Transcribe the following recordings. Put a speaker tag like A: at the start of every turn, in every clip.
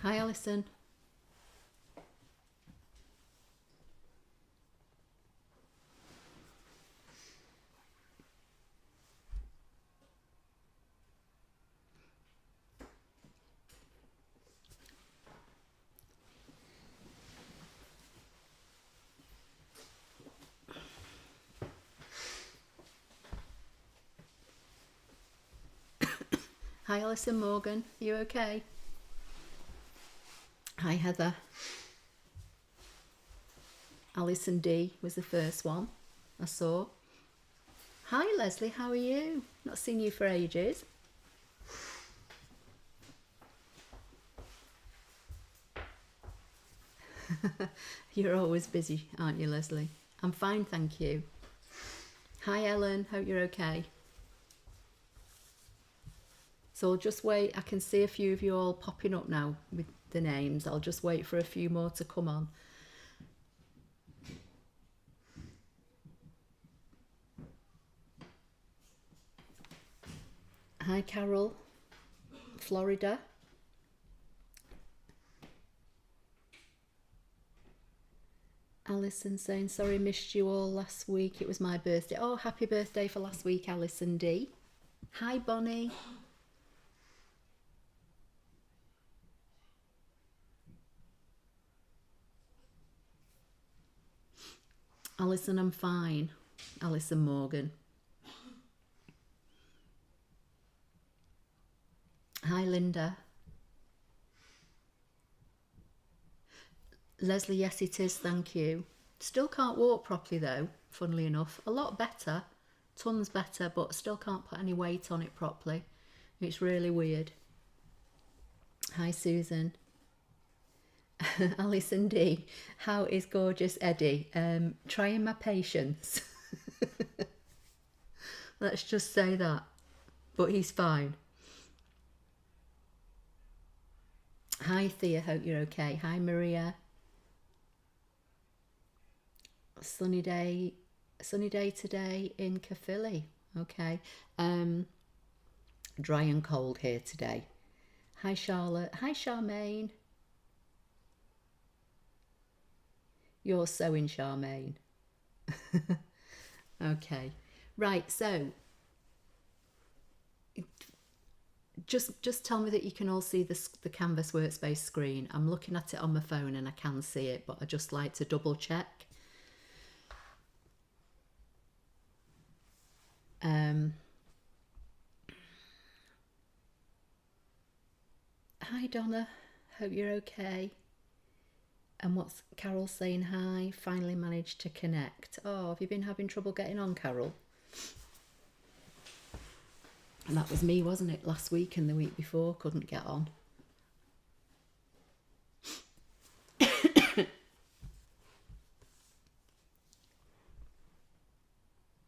A: Hi, Alison. Hi, Alison Morgan. You okay? Hi, Heather. Alison D was the first one I saw. Hi, Leslie. How are you? Not seen you for ages. You're always busy, aren't you, Leslie? I'm fine, thank you. Hi, Ellen. Hope you're okay. So I'll just wait. I can see a few of you all popping up now with the names. I'll just wait for a few more to come on. Hi, Carol. Florida. Alison saying, sorry, missed you all last week. It was my birthday. Oh, happy birthday for last week, Alison D. Hi, Bonnie. Alison, I'm fine. Alison Morgan. Hi, Linda. Leslie, yes, it is, thank you. Still can't walk properly, though, funnily enough. A lot better, tons better, but still can't put any weight on it properly. It's really weird. Hi, Susan. Alison D. How is gorgeous Eddie? Trying my patience. Let's just say that. But he's fine. Hi, Thea. Hope you're okay. Hi, Maria. Sunny day today in Caerphilly. Okay. Dry and cold here today. Hi, Charlotte. Hi, Charmaine. You're sewing, Charmaine. Okay. Right, so just tell me that you can all see the Canvas Workspace screen. I'm looking at it on my phone and I can see it, but I just like to double check. Hi, Donna. Hope you're okay. And what's Carol saying? Hi, finally managed to connect. Oh, have you been having trouble getting on, Carol? And that was me, wasn't it? Last week and the week before, couldn't get on.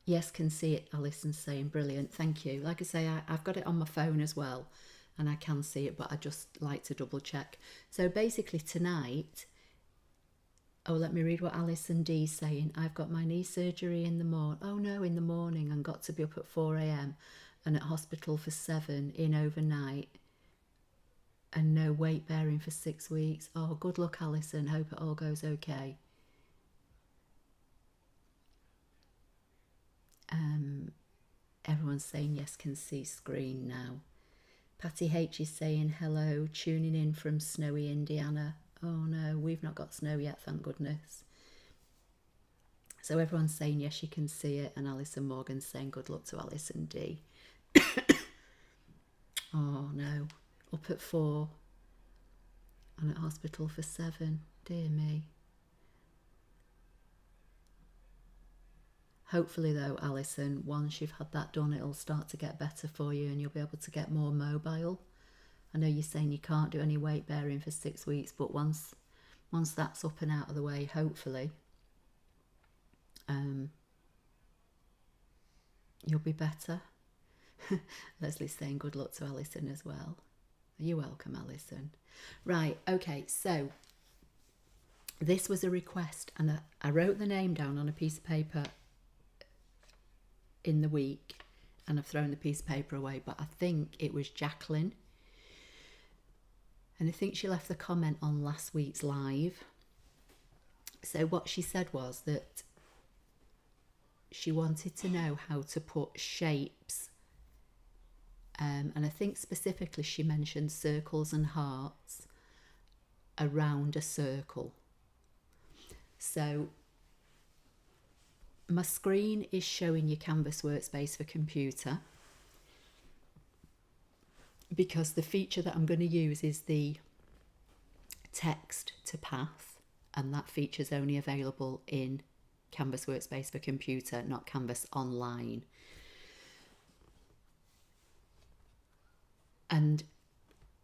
A: Yes, can see it, Alison's saying. Brilliant, thank you. Like I say, I've got it on my phone as well and I can see it, but I just like to double check. So basically tonight, oh, let me read what Alison D's saying. I've got my knee surgery in the morning. Oh no, in the morning, and got to be up at 4 a.m. and at hospital for 7, in overnight, and no weight bearing for 6 weeks. Oh, good luck, Alison. Hope it all goes okay. Everyone's saying yes, can see screen now. Patty H is saying hello, tuning in from snowy Indiana. Oh no, we've not got snow yet, thank goodness. So everyone's saying yes, you can see it, and Alison Morgan's saying good luck to Alison D. Oh no, up at 4 and at hospital for 7. Dear me. Hopefully though, Alison, once you've had that done, it'll start to get better for you and you'll be able to get more mobile. I know you're saying you can't do any weight bearing for 6 weeks, but once that's up and out of the way, hopefully, you'll be better. Leslie's saying good luck to Alison as well. You're welcome, Alison. Right, okay, so this was a request and I wrote the name down on a piece of paper in the week and I've thrown the piece of paper away, but I think it was Jacqueline. And I think she left the comment on last week's live. So what she said was that she wanted to know how to put shapes, and I think specifically she mentioned circles and hearts around a circle. So my screen is showing you Canvas Workspace for computer, because the feature that I'm going to use is the text to path, and that feature is only available in Canvas Workspace for computer, not Canvas Online. And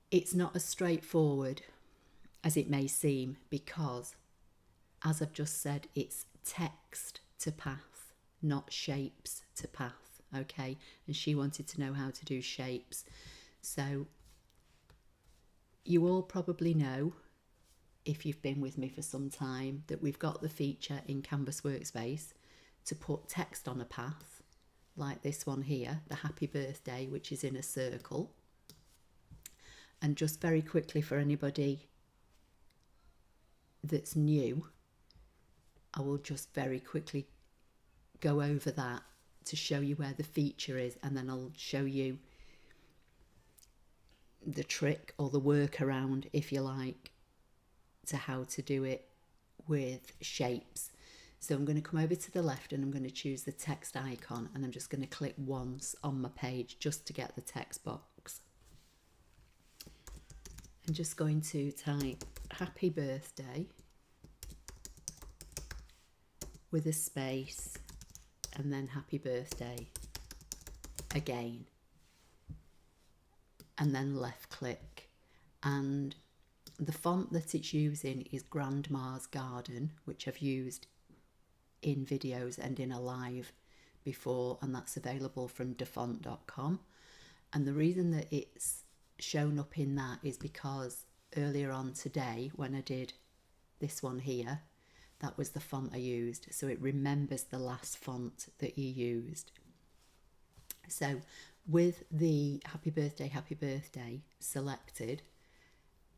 A: it's not as straightforward as it may seem, because, as I've just said, it's text to path, not shapes to path, okay? And she wanted to know how to do shapes. So you all probably know, if you've been with me for some time, that we've got the feature in Canvas Workspace to put text on a path, like this one here, the happy birthday, which is in a circle. And just very quickly, for anybody that's new, I will just very quickly go over that to show you where the feature is, and then I'll show you the trick or the workaround, if you like, to how to do it with shapes. So I'm going to come over to the left and I'm going to choose the text icon, and I'm just going to click once on my page just to get the text box. I'm just going to type happy birthday with a space and then happy birthday again, and then left click. And the font that it's using is Grandma's Garden, which I've used in videos and in a live before, and that's available from dafont.com. And the reason that it's shown up in that is because earlier on today, when I did this one here, that was the font I used, so it remembers the last font that you used. So with the happy birthday selected,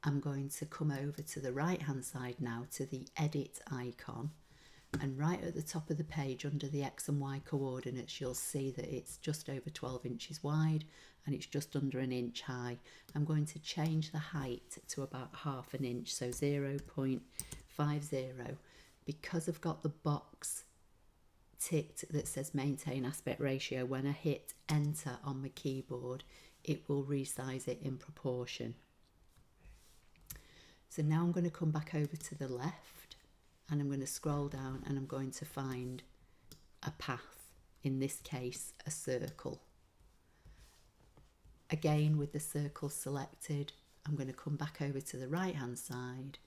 A: I'm going to come over to the right hand side now to the edit icon, and right at the top of the page under the X and Y coordinates, you'll see that it's just over 12 inches wide and it's just under an inch high. I'm going to change the height to about half an inch, so 0.50. Because I've got the box ticked that says maintain aspect ratio, when I hit enter on my keyboard, it will resize it in proportion. So now I'm going to come back over to the left and I'm going to scroll down and I'm going to find a path, in this case a circle. Again, with the circle selected, I'm going to come back over to the right hand side,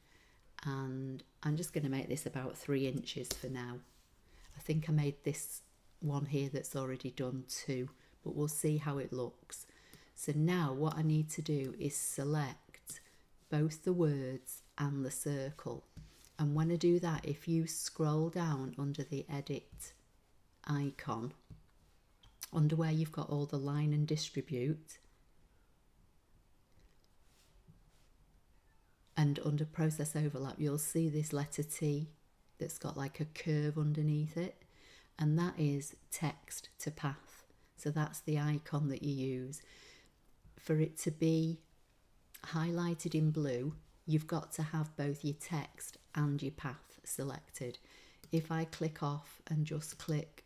A: and I'm just going to make this about 3 inches for now. I think I made this one here that's already done 2, but we'll see how it looks. So now what I need to do is select both the words and the circle. And when I do that, if you scroll down under the edit icon, under where you've got all the line and distribute, and under process overlap, you'll see this letter T that's got like a curve underneath it, and that is text to path. So that's the icon that you use. For it to be highlighted in blue, you've got to have both your text and your path selected. If I click off and just click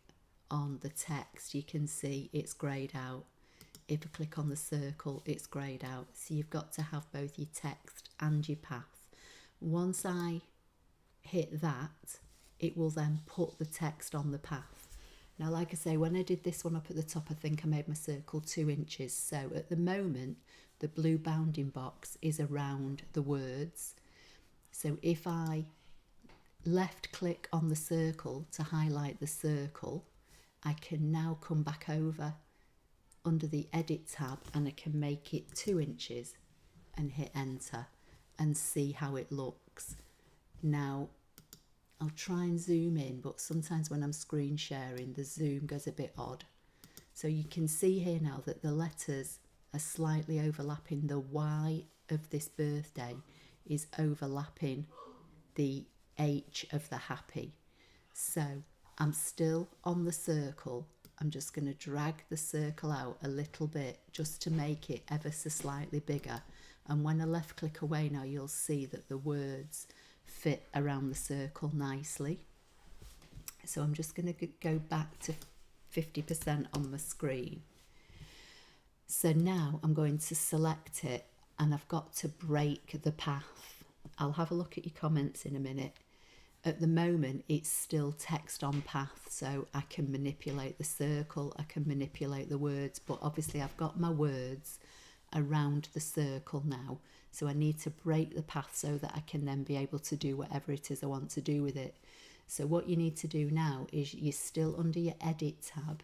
A: on the text, you can see it's greyed out. If I click on the circle, it's greyed out. So you've got to have both your text and your path. Once I hit that, it will then put the text on the path. Now, like I say, when I did this one up at the top, I think I made my circle 2 inches. So at the moment, the blue bounding box is around the words. So if I left click on the circle to highlight the circle, I can now come back over under the edit tab and I can make it 2 inches and hit enter and see how it looks. Now I'll try and zoom in, but sometimes when I'm screen sharing the zoom goes a bit odd. So you can see here now that the letters are slightly overlapping the Y of this birthday is overlapping the H of the happy. So I'm still on the circle. I'm just going to drag the circle out a little bit just to make it ever so slightly bigger. And when I left click away now, you'll see that the words fit around the circle nicely. So I'm just going to go back to 50% on the screen. So now I'm going to select it, and I've got to break the path. I'll have a look at your comments in a minute. At the moment, it's still text on path, so I can manipulate the circle, I can manipulate the words, but obviously I've got my words around the circle now, so I need to break the path so that I can then be able to do whatever it is I want to do with it. So what you need to do now is you're still under your edit tab,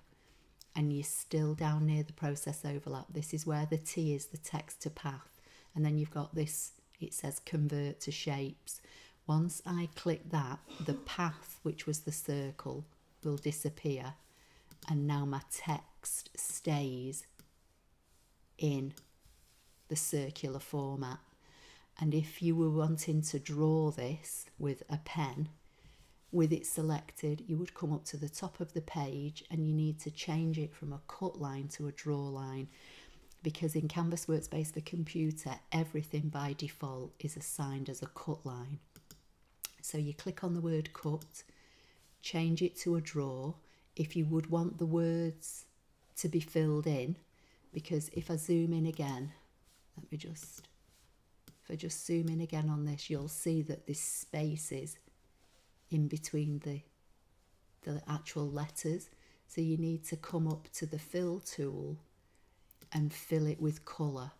A: and you're still down near the process overlap. This is where the T is, the text to path, and then you've got this, it says convert to shapes. Once I click that, the path, which was the circle, will disappear, and now my text stays in the circular format. And if you were wanting to draw this with a pen, with it selected, you would come up to the top of the page, and you need to change it from a cut line to a draw line, because in Canvas Workspace for Computer, everything by default is assigned as a cut line. So you click on the word cut, change it to a draw. If you would want the words to be filled in, because if I zoom in again, if I just zoom in again on this, you'll see that this space is in between the actual letters. So you need to come up to the fill tool and fill it with colour.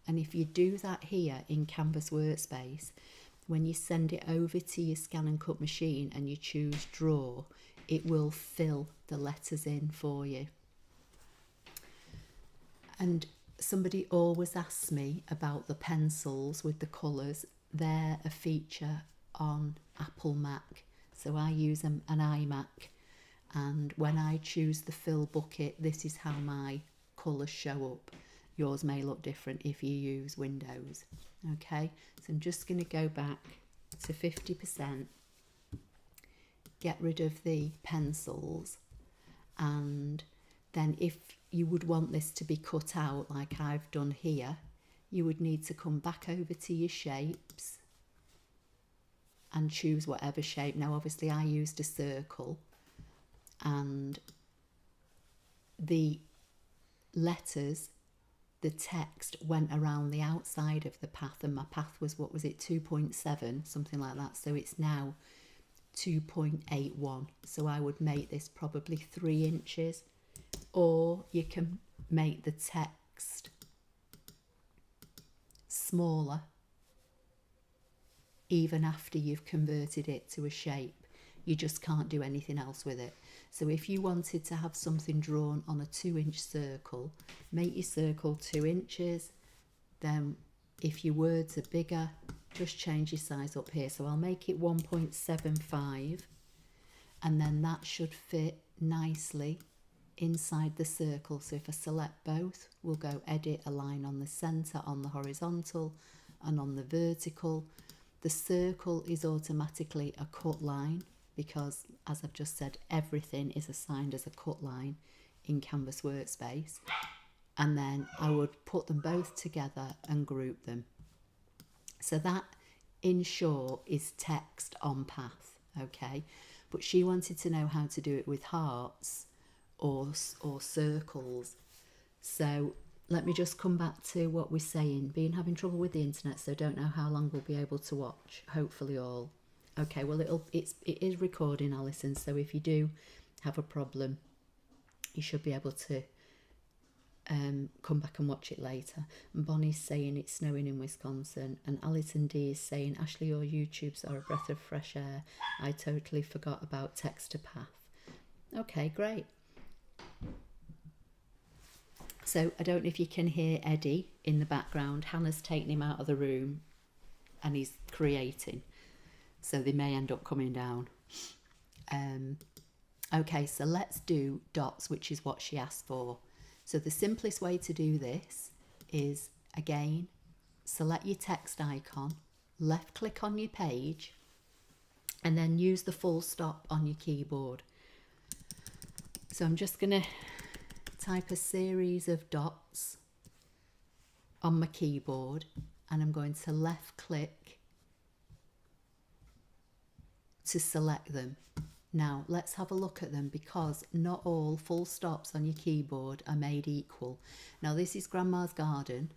A: And if you do that here in Canvas Workspace, when you send it over to your ScanNCut machine and you choose draw, it will fill the letters in for you. And somebody always asks me about the pencils with the colours. They're a feature on Apple Mac. So I use an iMac, and when I choose the fill bucket, this is how my colours show up. Yours may look different if you use Windows. Okay, so I'm just going to go back to 50%, get rid of the pencils, and then if you would want this to be cut out like I've done here, you would need to come back over to your shapes and choose whatever shape. Now obviously I used a circle, and the letters, the text went around the outside of the path, and my path was, what was it, 2.7, something like that. So it's now 2.81. So I would make this probably 3 inches, or you can make the text smaller even after you've converted it to a shape. You just can't do anything else with it. So if you wanted to have something drawn on a 2-inch circle, make your circle 2 inches. Then if your words are bigger, just change your size up here. So I'll make it 1.75, and then that should fit nicely inside the circle. So if I select both, we'll go edit, align on the center, on the horizontal and on the vertical. The circle is automatically a cut line, because as I've just said, everything is assigned as a cut line in Canvas Workspace. And then I would put them both together and group them. So that, in short, is text on path, okay? But she wanted to know how to do it with hearts or circles. So let me just come back to what we're saying. Been having trouble with the internet, so don't know how long we'll be able to watch. Hopefully all. Okay, well it is recording, Alison, so if you do have a problem, you should be able to come back and watch it later. And Bonnie's saying it's snowing in Wisconsin, and Alison D is saying, Ashley, your YouTubes are a breath of fresh air. I totally forgot about text to path. Okay, great. So I don't know if you can hear Eddie in the background. Hannah's taken him out of the room and he's creating. So they may end up coming down. Okay, so let's do dots, which is what she asked for. So the simplest way to do this is, again, select your text icon, left click on your page, and then use the full stop on your keyboard. So I'm just going to type a series of dots on my keyboard, and I'm going to left click to select them. Now let's have a look at them, because not all full stops on your keyboard are made equal. Now this is Grandma's Garden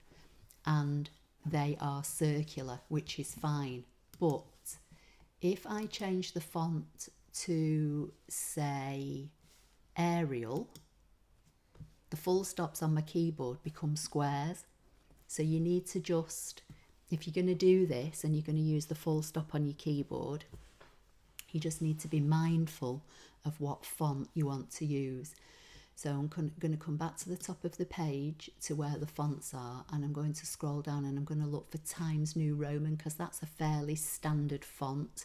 A: and they are circular, which is fine, but if I change the font to, say, Arial, the full stops on my keyboard become squares. So you need to just, if you're going to do this and you're going to use the full stop on your keyboard, you just need to be mindful of what font you want to use. So I'm going to come back to the top of the page to where the fonts are, and I'm going to scroll down and I'm going to look for Times New Roman, because that's a fairly standard font,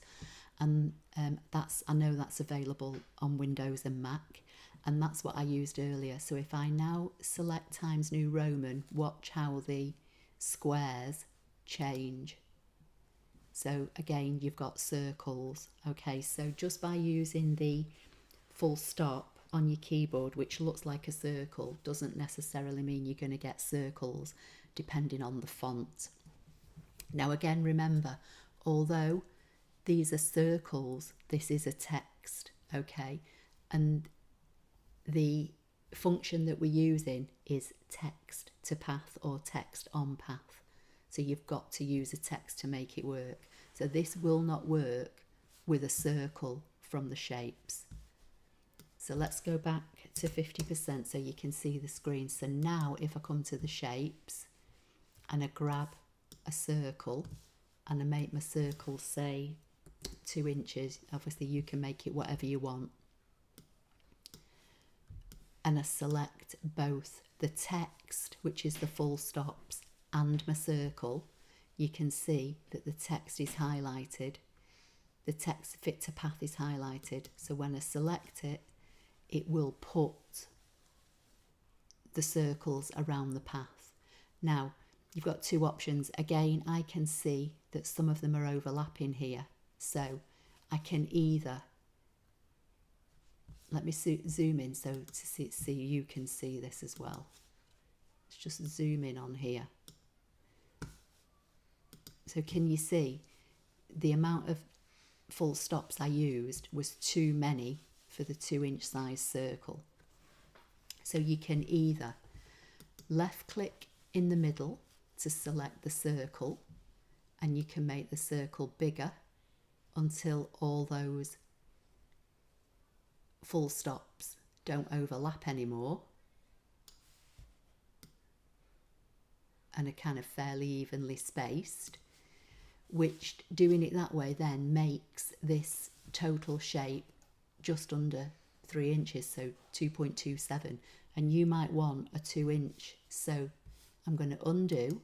A: and I know that's available on Windows and Mac, and that's what I used earlier. So if I now select Times New Roman, watch how the squares change. So again, you've got circles. Okay, so just by using the full stop on your keyboard, which looks like a circle, doesn't necessarily mean you're going to get circles depending on the font. Now again, remember, although these are circles, this is a text, okay? And the function that we're using is text to path or text on path. So you've got to use a text to make it work. So this will not work with a circle from the shapes. So let's go back to 50% so you can see the screen. So now if I come to the shapes and I grab a circle and I make my circle, say, 2 inches, obviously you can make it whatever you want, and I select both the text, which is the full stops, and my circle, you can see that the text is highlighted. The text fit to path is highlighted. So when I select it, it will put the circles around the path. Now, you've got 2 options. Again, I can see that some of them are overlapping here. So I can either, let me zoom in so to see you can see this as well. Let's just zoom in on here. So can you see the amount of full stops I used was too many for the 2-inch size circle? So you can either left click in the middle to select the circle, and you can make the circle bigger until all those full stops don't overlap anymore and are kind of fairly evenly spaced, which doing it that way then makes this total shape just under 3 inches, so 2.27, and you might want a 2-inch. So I'm going to undo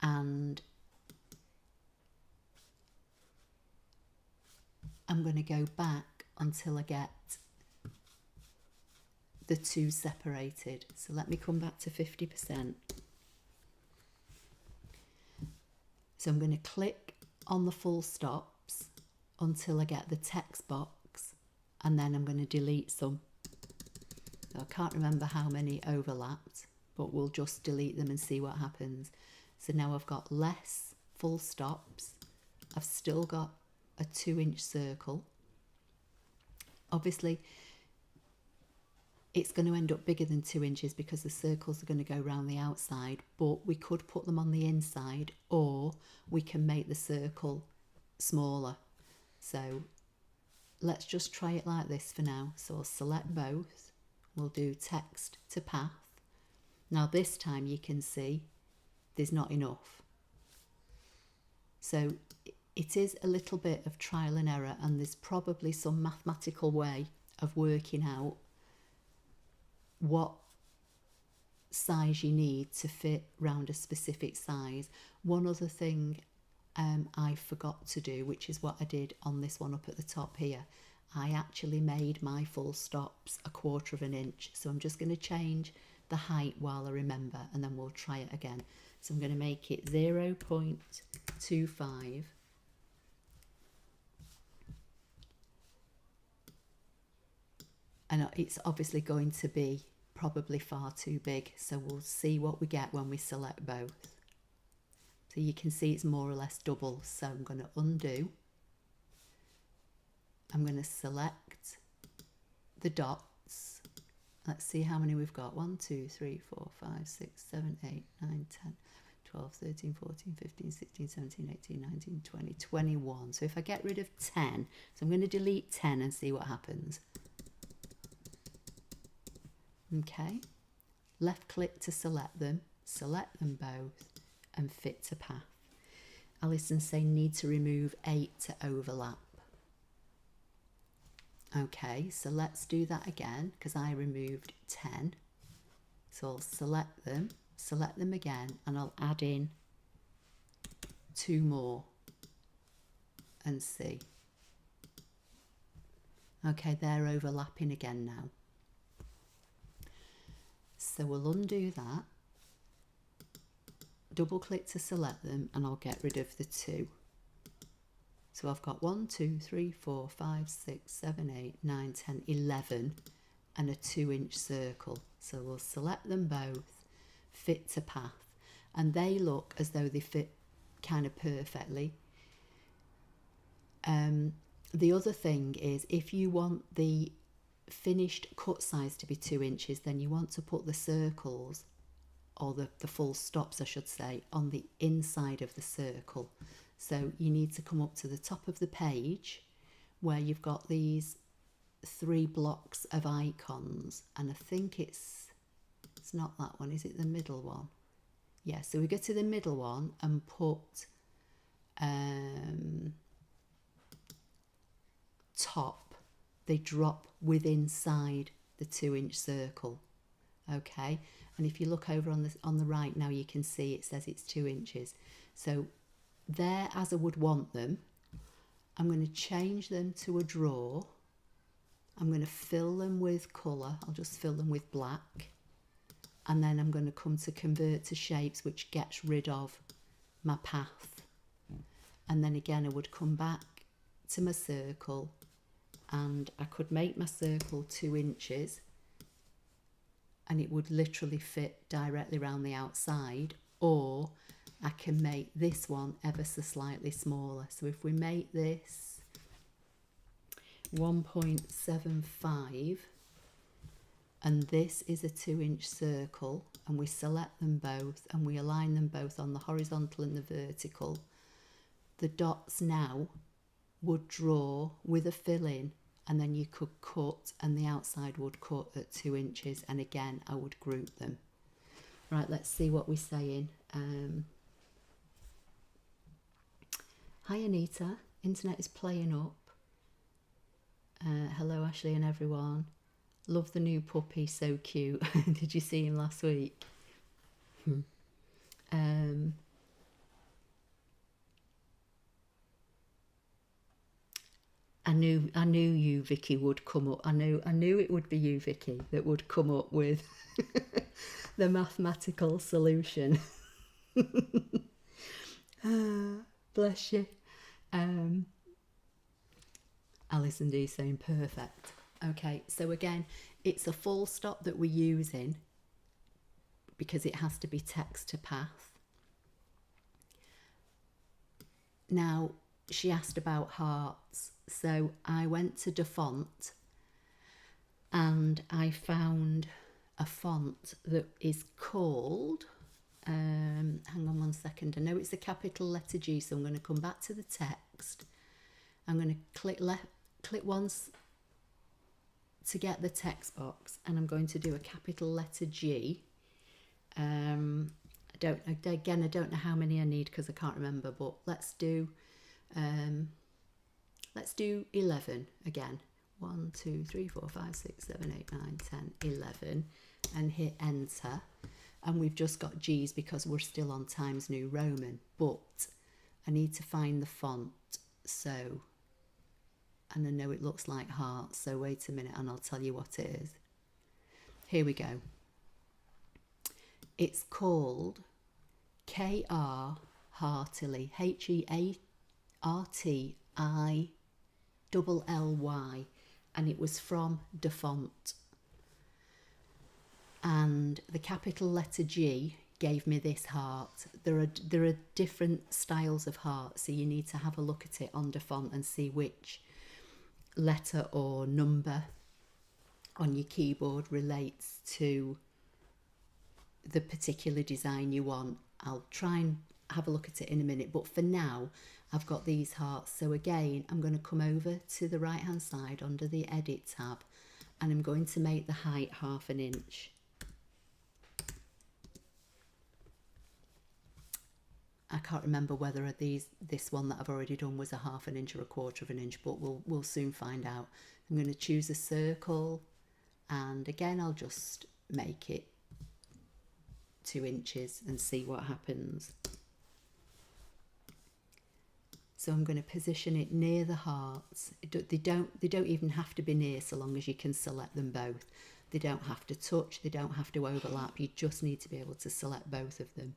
A: and I'm going to go back until I get the 2 separated. So let me come back to 50%. So I'm going to click on the full stops until I get the text box, and then I'm going to delete some. So I can't remember how many overlapped, but we'll just delete them and see what happens. So now I've got less full stops. I've still got a 2-inch circle. Obviously, it's going to end up bigger than 2 inches because the circles are going to go around the outside, but we could put them on the inside, or we can make the circle smaller. So let's just try it like this for now. So I'll select both. We'll do text to path. Now this time you can see there's not enough. So it is a little bit of trial and error, and there's probably some mathematical way of working out what size you need to fit round a specific size. One other thing I forgot to do, which is what I did on this one up at the top here, I actually made my full stops 1/4 of an inch. So I'm just going to change the height while I remember, and then we'll try it again. So I'm going to make it 0.25, and it's obviously going to be probably far too big, so we'll see what we get when we select both. So you can see it's more or less double, so I'm going to undo. I'm going to select the dots. Let's see how many we've got. 1, 2, 3, 4, 5, 6, 7, 8, 9, 10, 12, 13, 14, 15, 16, 17, 18, 19, 20, 21. So if I get rid of 10, so I'm going to delete 10 and see what happens. Okay, left click to select them both, and fit to path. Alison's saying need to remove 8 to overlap. Okay, so let's do that again because I removed 10. So I'll select them again, and I'll add in 2 more and see. Okay, they're overlapping again now. So we'll undo that, double click to select them, and I'll get rid of the 2. So I've got 1, 2, 3, 4, 5, 6, 7, 8, 9, 10, 11 and a 2-inch circle. So we'll select them both, fit to path, and they look as though they fit kind of perfectly. The other thing is, if you want the finished cut size to be 2 inches, then you want to put the circles, or the full stops I should say, on the inside of the circle. So you need to come up to the top of the page where you've got these 3 blocks of icons, and I think it's not that one, is it the middle one? Yeah, so we go to the middle one and put top. They drop within inside the 2-inch circle. Okay, and if you look over on the right now, you can see it says it's 2 inches. So there, as I would want them, I'm going to change them to a drawer. I'm going to fill them with colour. I'll just fill them with black, and then I'm going to come to convert to shapes, which gets rid of my path. And then again, I would come back to my circle, and I could make my circle 2 inches, and it would literally fit directly around the outside, or I can make this one ever so slightly smaller. So if we make this 1.75, and this is a 2-inch circle, and we select them both and we align them both on the horizontal and the vertical, the dots now would draw with a fill-in, and then you could cut, and the outside would cut at 2 inches, and again I would group them. Right, let's see what we're saying. Hi Anita, internet is playing up. Hello Ashley and everyone. Love the new puppy, so cute. Did you see him last week? I knew you, Vicky, would come up. I knew it would be you, Vicky, that would come up with the mathematical solution. Bless you. Alison D saying perfect. Okay, so again, it's a full stop that we're using because it has to be text to path. Now, she asked about hearts, so I went to the font and I found a font that is called, hang on one second, I know it's a capital letter G, so I'm going to come back to the text. I'm going to click once to get the text box, and I'm going to do a capital letter G. I don't know how many I need because I can't remember, but let's do 11 again. 1, 2, 3, 4, 5, 6, 7, 8, 9, 10, 11, and hit enter. And we've just got G's because we're still on Times New Roman, but I need to find the font. So, and I know it looks like hearts, so wait a minute and I'll tell you what it is. Here we go. It's called KR Heartily, HEARTILLY, and it was from Defont. And the capital letter G gave me this heart. There are different styles of heart, so you need to have a look at it on Defont and see which letter or number on your keyboard relates to the particular design you want. I'll try and have a look at it in a minute, but for now I've got these hearts. So again, I'm going to come over to the right hand side under the edit tab, and I'm going to make the height 1/2 inch. I can't remember whether this one that I've already done was 1/2 inch or 1/4 inch, but we'll soon find out. I'm going to choose a circle, and again I'll just make it 2 inches and see what happens. So I'm going to position it near the hearts. They don't even have to be near, so long as you can select them both. They don't have to touch, they don't have to overlap. You just need to be able to select both of them.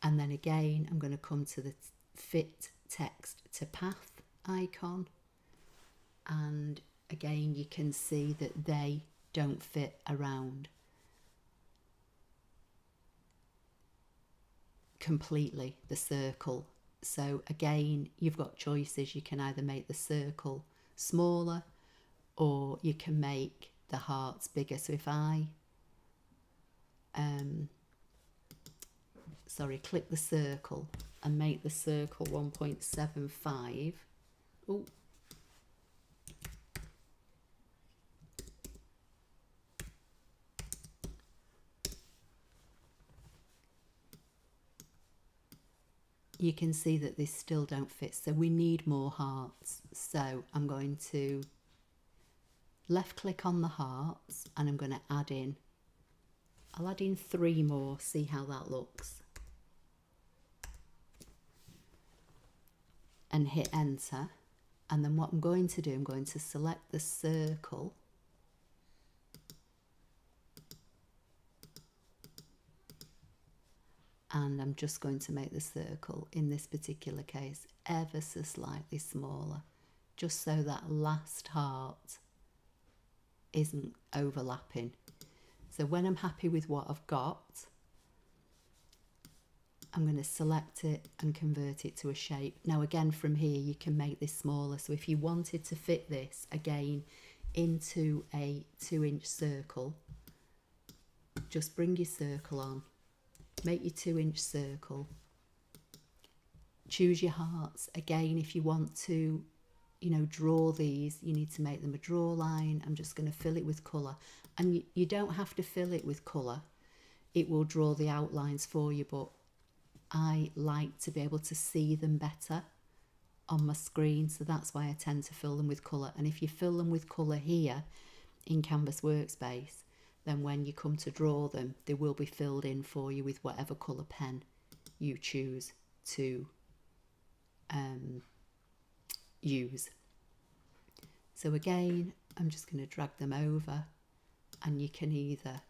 A: And then again, I'm going to come to the fit text to path icon. And again, you can see that they don't fit around completely the circle. So again, you've got choices. You can either make the circle smaller or you can make the hearts bigger. So if I click the circle and make the circle 1.75. Oh, you can see that they still don't fit, so we need more hearts. So I'm going to left click on the hearts and I'm going to add in, I'll add in 3 more, see how that looks, and hit enter. And then what I'm going to do, I'm going to select the circle and I'm just going to make the circle, in this particular case, ever so slightly smaller, just so that last heart isn't overlapping. So when I'm happy with what I've got, I'm going to select it and convert it to a shape. Now again, from here you can make this smaller, so if you wanted to fit this again into a 2-inch circle, just bring your circle on, make your 2-inch circle, choose your hearts. Again, if you want to, you know, draw these, you need to make them a draw line. I'm just going to fill it with colour, and you don't have to fill it with colour, it will draw the outlines for you, but I like to be able to see them better on my screen, so that's why I tend to fill them with colour. And if you fill them with colour here in Canvas Workspace, then when you come to draw them, they will be filled in for you with whatever colour pen you choose to use. So again, I'm just going to drag them over, and you can either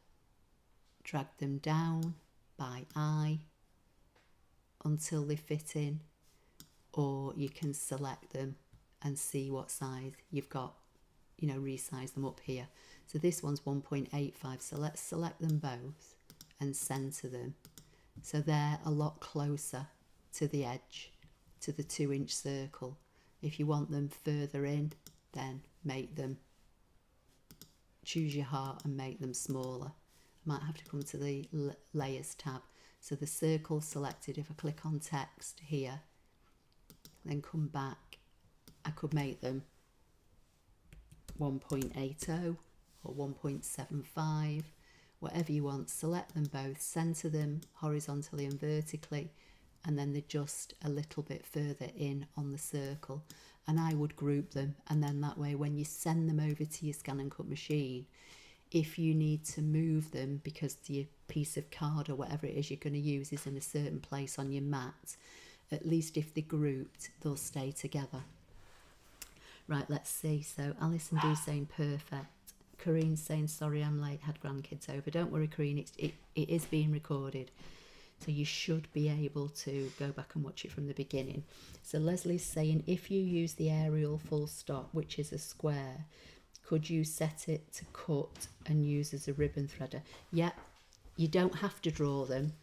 A: drag them down by eye until they fit in, or you can select them and see what size you've got, you know, resize them up here. So this one's 1.85, so let's select them both and center them so they're a lot closer to the edge, to the 2-inch circle. If you want them further in, then make them, choose your heart and make them smaller. I might have to come to the layers tab. So the circle selected, if I click on text here, then come back, I could make them 1.80 or 1.75, whatever you want. Select them both, center them horizontally and vertically, and then they're just a little bit further in on the circle. And I would group them, and then that way when you send them over to your ScanNCut machine, if you need to move them because your piece of card or whatever it is you're going to use is in a certain place on your mat, at least if they're grouped, they'll stay together. Right, let's see. So Alison D saying perfect, Kareen's saying, sorry I'm late, had grandkids over. Don't worry, Kareen, it is being recorded. So you should be able to go back and watch it from the beginning. So Leslie's saying, if you use the aerial full stop, which is a square, could you set it to cut and use as a ribbon threader? Yeah, you don't have to draw them.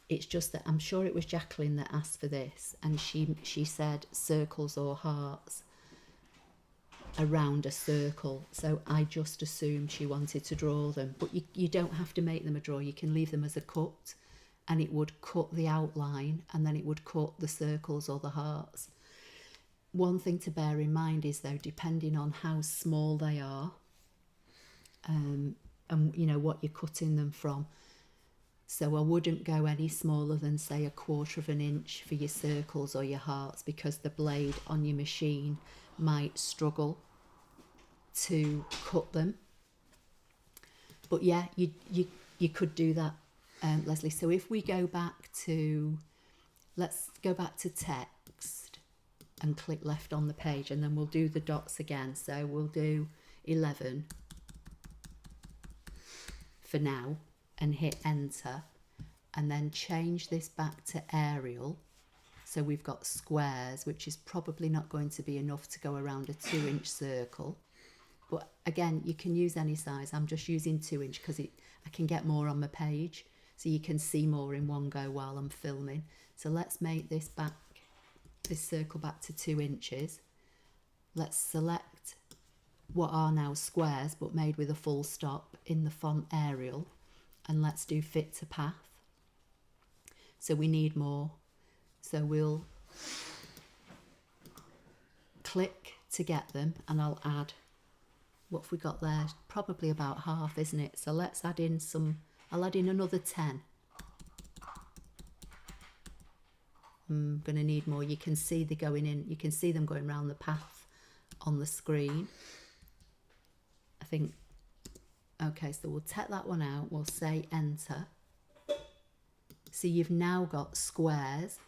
A: It's just that I'm sure it was Jacqueline that asked for this, and she said circles or hearts around a circle, so I just assumed she wanted to draw them, but you don't have to make them a draw. You can leave them as a cut, and it would cut the outline, and then it would cut the circles or the hearts. One thing to bear in mind is, though, depending on how small they are, and you know what you're cutting them from, so I wouldn't go any smaller than, say, 1/4 inch for your circles or your hearts, because the blade on your machine might struggle to cut them. But yeah, you could do that, Leslie. So if we go back to, let's go back to text and click left on the page, and then we'll do the dots again. So we'll do 11 for now and hit enter, and then change this back to aerial. So we've got squares, which is probably not going to be enough to go around a 2-inch circle. But again, you can use any size. I'm just using 2-inch because I can get more on my page, so you can see more in one go while I'm filming. So let's make this circle back to 2 inches. Let's select what are now squares, but made with a full stop in the font Arial, and let's do fit to path. So we need more. So we'll click to get them, and I'll add, what have we got there? Probably about half, isn't it? So let's add in I'll add in another 10. I'm going to need more. You can see they're going in, you can see them going around the path on the screen. I think, okay, so we'll take that one out, we'll say enter. So you've now got squares,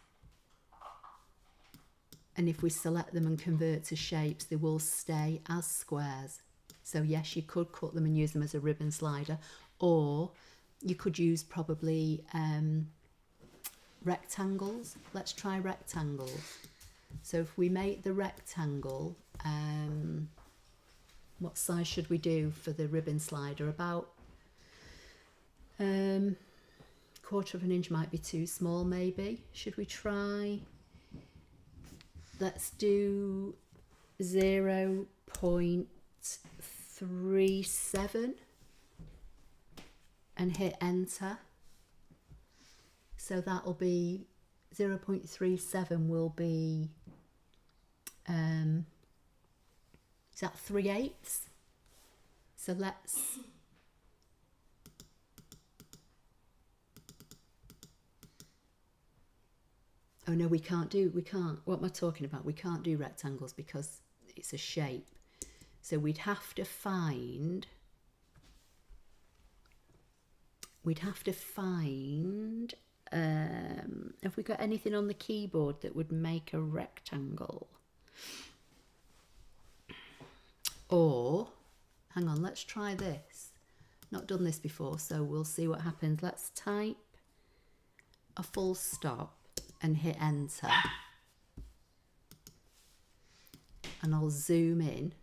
A: and if we select them and convert to shapes, they will stay as squares. So yes, you could cut them and use them as a ribbon slider, or you could use probably rectangles. Let's try rectangles. So if we make the rectangle, what size should we do for the ribbon slider? About 1/4 inch might be too small, maybe. Should we try, let's do 0.37 and hit enter. So that'll be 0.37 will be, is that 3/8? So let's, oh no, we can't, what am I talking about? We can't do rectangles because it's a shape. So we'd have to find, have we got anything on the keyboard that would make a rectangle? Or, hang on, let's try this. Not done this before, so we'll see what happens. Let's type a full stop and hit enter. And I'll zoom in,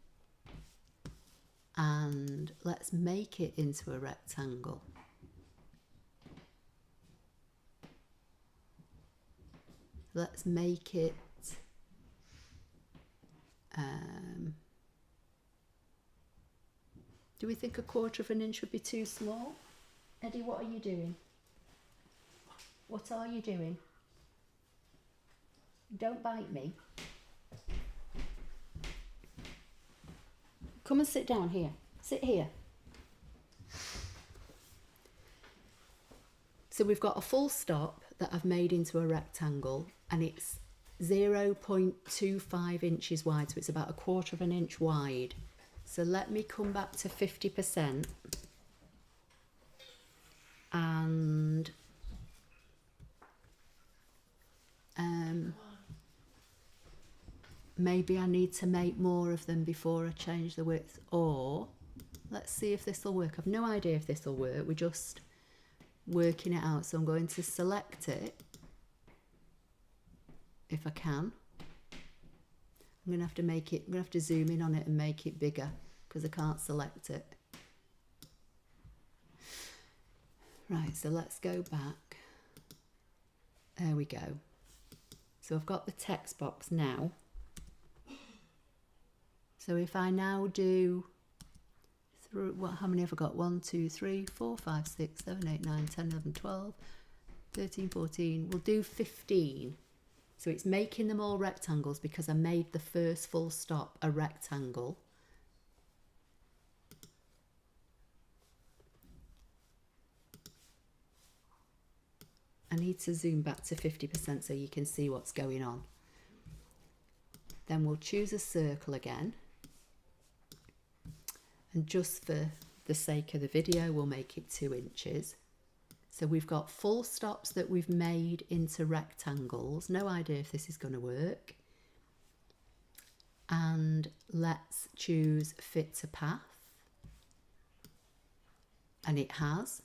A: and let's make it into a rectangle. Let's make it, do we think 1/4 inch would be too small? Eddie, what are you doing? What are you doing? Don't bite me. Come and sit down here. Sit here. So we've got a full stop that I've made into a rectangle, and it's 0.25 inches wide, so it's about 1/4 inch wide. So let me come back to 50%, and maybe I need to make more of them before I change the width, or Let's see if this will work. I've no idea if this will work. We're just working it out. So I'm going to select it if I can. I'm going to have to make it, I'm going to have to zoom in on it and make it bigger because I can't select it. Right, so let's go back. There we go. So I've got the text box now. So if I now do, how many have I got? 1, 2, 3, 4, 5, 6, 7, 8, 9, 10, 11, 12, 13, 14. We'll do 15. So it's making them all rectangles because I made the first full stop a rectangle. I need to zoom back to 50% so you can see what's going on. Then we'll choose a circle again. And just for the sake of the video, we'll make it 2 inches. So we've got full stops that we've made into rectangles. No idea if this is going to work. And let's choose fit to path. And it has.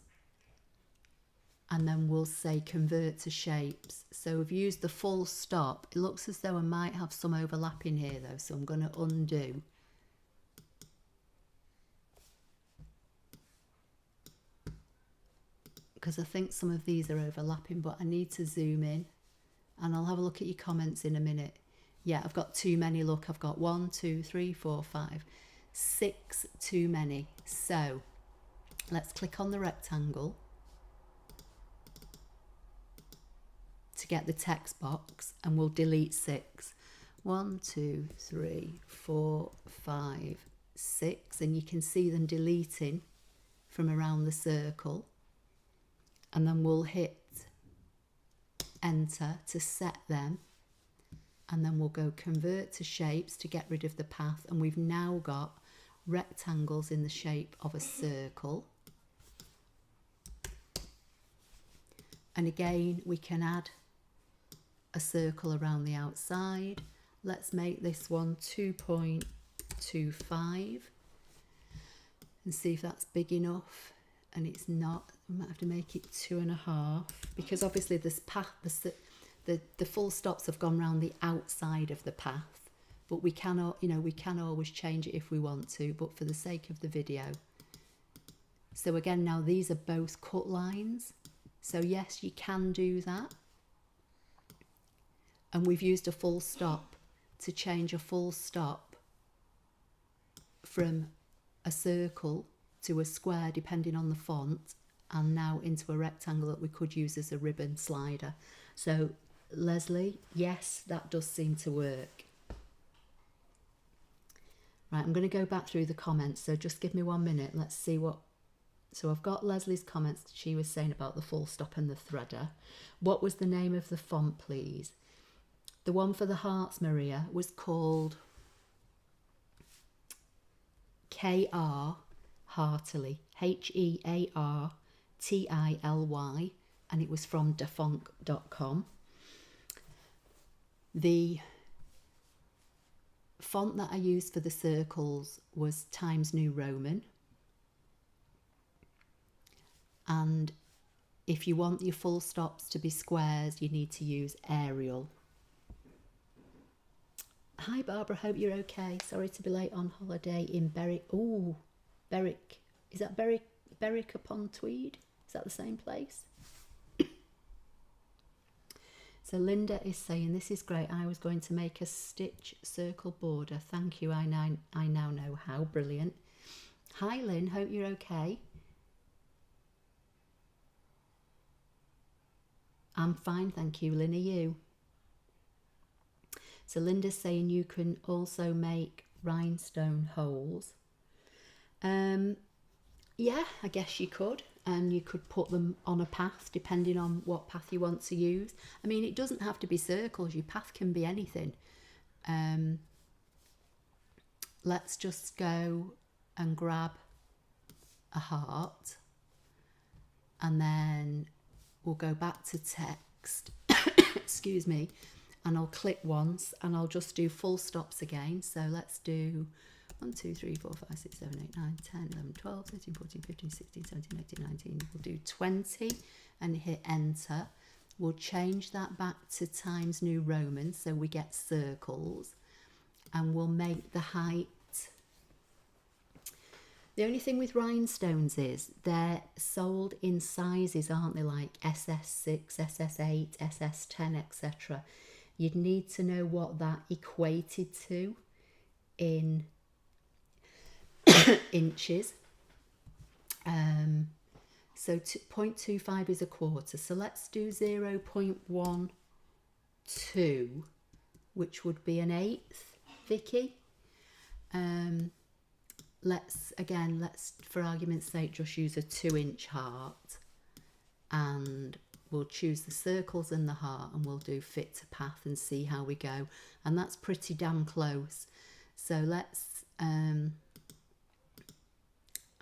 A: And then we'll say convert to shapes. So we've used the full stop. It looks as though I might have some overlap in here though, so I'm going to undo. Because I think some of these are overlapping, but I need to zoom in. And I'll have a look at your comments in a minute. Yeah, I've got too many. Look, I've got 1, 2, 3, 4, 5, 6 too many. So let's click on the rectangle to get the text box, and we'll delete 6. 1, 2, 3, 4, 5, 6, and you can see them deleting from around the circle. And then we'll hit enter to set them, and then we'll go convert to shapes to get rid of the path, and we've now got rectangles in the shape of a circle. And again, we can add a circle around the outside. Let's make this one 2.25 and see if that's big enough. And it's not. We might have to make it 2.5 because obviously this path, the full stops have gone round the outside of the path, but we cannot, you know, we can always change it if we want to, but for the sake of the video. So again, now these are both cut lines. So yes, you can do that. And we've used a full stop to change a full stop from a circle to a square depending on the font, and now into a rectangle that we could use as a ribbon slider. So Leslie, yes, that does seem to work. Right, I'm going to go back through the comments, so just give me 1 minute. Let's see what. So I've got Leslie's comments. She was saying about the full stop and the threader. What was the name of the font, please? The one for the hearts, Maria, was called KR Heartily, HEARTILY, and it was from defonk.com. The font that I used for the circles was Times New Roman. And if you want your full stops to be squares, you need to use Arial. Hi Barbara, hope you're okay. Sorry to be late on holiday in Berwick. Oh, Berwick. Is that Berwick upon Tweed? Is that the same place? So Linda is saying, this is great. I was going to make a stitch circle border. Thank you. I now know how. Brilliant. Hi Lynn, hope you're okay. I'm fine, thank you. Lynn, are you? So Linda's saying you can also make rhinestone holes. Yeah, I guess you could. And you could put them on a path depending on what path you want to use. I mean, it doesn't have to be circles. Your path can be anything. Let's just go and grab a heart. And then we'll go back to text. Excuse me. And I'll click once and I'll just do full stops again. So let's do 1, 2, 3, 4, 5, 6, 7, 8, 9, 10, 11, 12, 13, 14, 15, 16, 17, 18, 19. We'll do 20 and hit enter. We'll change that back to Times New Roman so we get circles, and we'll make the height. The only thing with rhinestones is they're sold in sizes, aren't they, like SS6, SS8, SS10, etc. You'd need to know what that equated to in inches. So 0.25 is a quarter. So let's do 0.12, which would be an eighth, Vicky. Let's, for argument's sake, just use a 2-inch heart, and we'll choose the circles and the heart, and we'll do fit to path and see how we go. And that's pretty damn close. So let's, I'm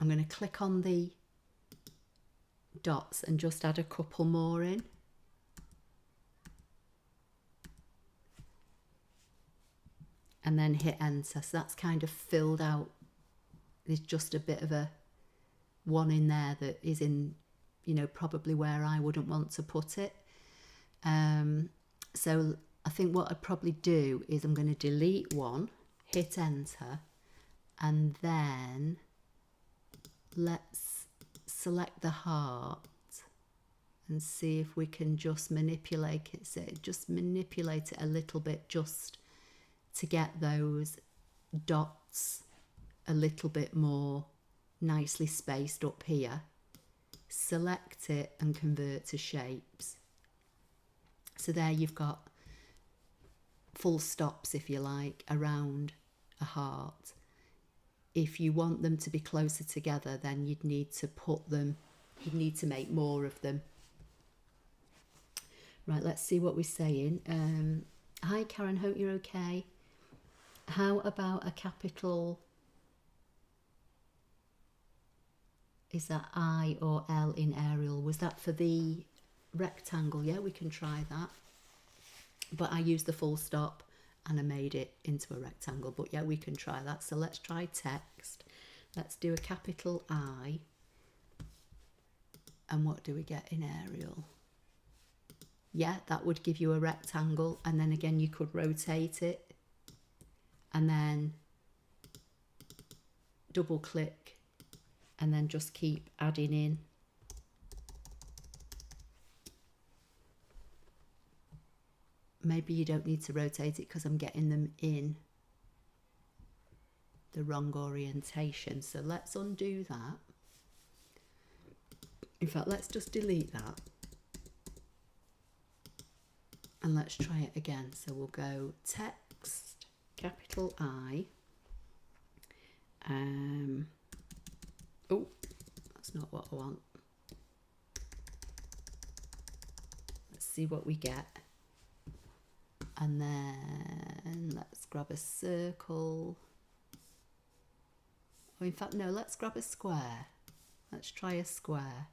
A: going to click on the dots and just add a couple more in. And then hit enter. So that's kind of filled out. There's just a bit of a one in there that is in, you know, probably where I wouldn't want to put it. So I think what I'd probably do is I'm going to delete one, hit enter, and then let's select the heart and see if we can just manipulate it. So just manipulate it a little bit just to get those dots a little bit more nicely spaced up here. Select it and convert to shapes. So there you've got full stops, if you like, around a heart. If you want them to be closer together, then you'd need to make more of them. Right, let's see what we're saying. Hi Karen, hope you're okay. How about a capital? Is that I or L in Arial? Was that for the rectangle? Yeah, we can try that. But I used the full stop and I made it into a rectangle. But yeah, we can try that. So let's try text. Let's do a capital I. And what do we get in Arial? Yeah, that would give you a rectangle. And then again, you could rotate it. And then double click. And then just keep adding in. Maybe you don't need to rotate it because I'm getting them in the wrong orientation. So let's undo that. In fact, let's just delete that. And let's try it again. So we'll go text, capital I. Oh, that's not what I want. Let's see what we get. And then let's grab a circle. Oh, in fact, no, let's grab a square. Let's try a square.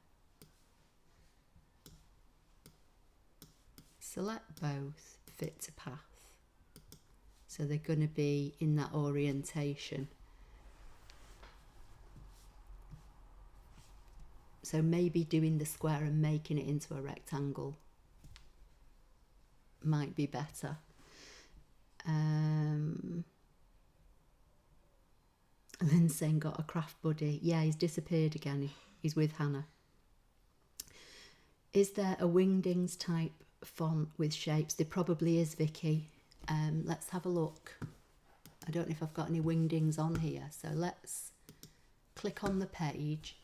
A: Select both, fit to path. So they're going to be in that orientation. So maybe doing the square and making it into a rectangle might be better. And then saying got a craft buddy. Yeah, he's disappeared again. He's with Hannah. Is there a Wingdings type font with shapes? There probably is, Vicky. Let's have a look. I don't know if I've got any Wingdings on here. So let's click on the page.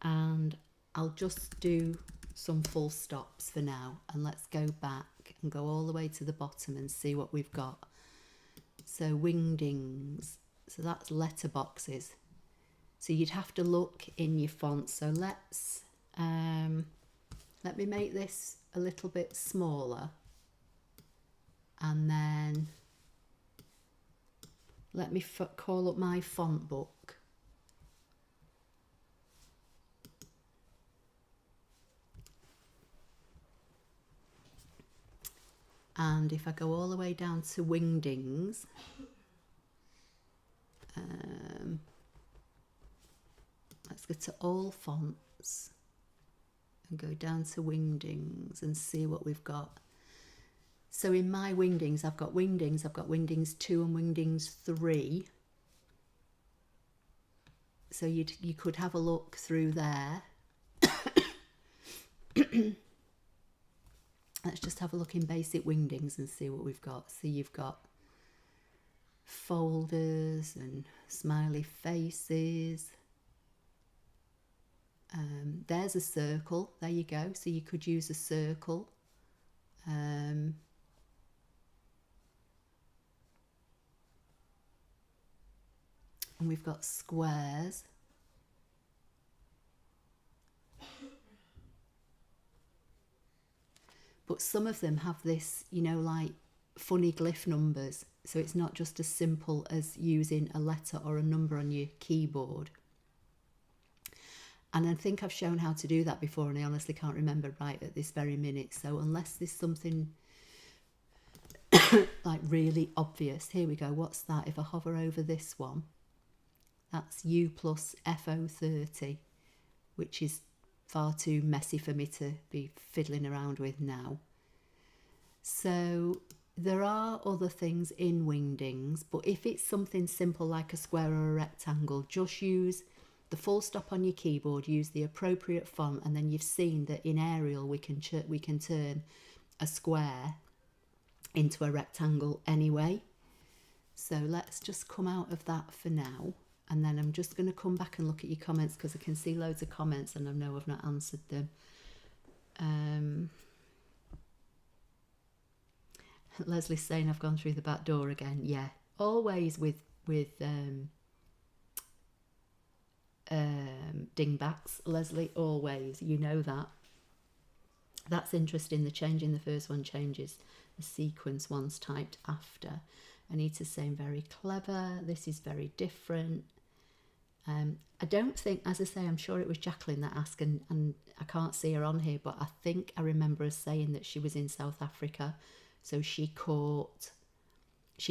A: And I'll just do some full stops for now, and let's go back and go all the way to the bottom and see what we've got. So Wingdings, so that's letterboxes. So you'd have to look in your font. So let's let me make this a little bit smaller, and then let me call up my font book. And if I go all the way down to Wingdings, Let's go to all fonts and go down to Wingdings and see what we've got. So in my Wingdings, I've got Wingdings 2 and Wingdings 3. So you could have a look through there. Let's just have a look in basic Wingdings and see what we've got. So you've got folders and smiley faces. There's a circle. There you go. So you could use a circle. And we've got squares. But some of them have this, you know, like funny glyph numbers. So it's not just as simple as using a letter or a number on your keyboard. And I think I've shown how to do that before, and I honestly can't remember right at this very minute. So unless there's something like really obvious, here we go. What's that? If I hover over this one, that's U plus FO30, which is far too messy for me to be fiddling around with now. So there are other things in Wingdings, but if it's something simple like a square or a rectangle, just use the full stop on your keyboard, use the appropriate font, and then you've seen that in Arial we can turn a square into a rectangle anyway. So let's just come out of that for now. And then I'm just going to come back and look at your comments because I can see loads of comments and I know I've not answered them. Leslie's saying I've gone through the back door again. Yeah, always with dingbats, Leslie, always. You know that. That's interesting. The change in the first one changes the sequence once typed after. Anita's saying very clever. This is very different. I don't think, as I say, I'm sure it was Jacqueline that asked, and I can't see her on here, but I think I remember her saying that she was in South Africa, so she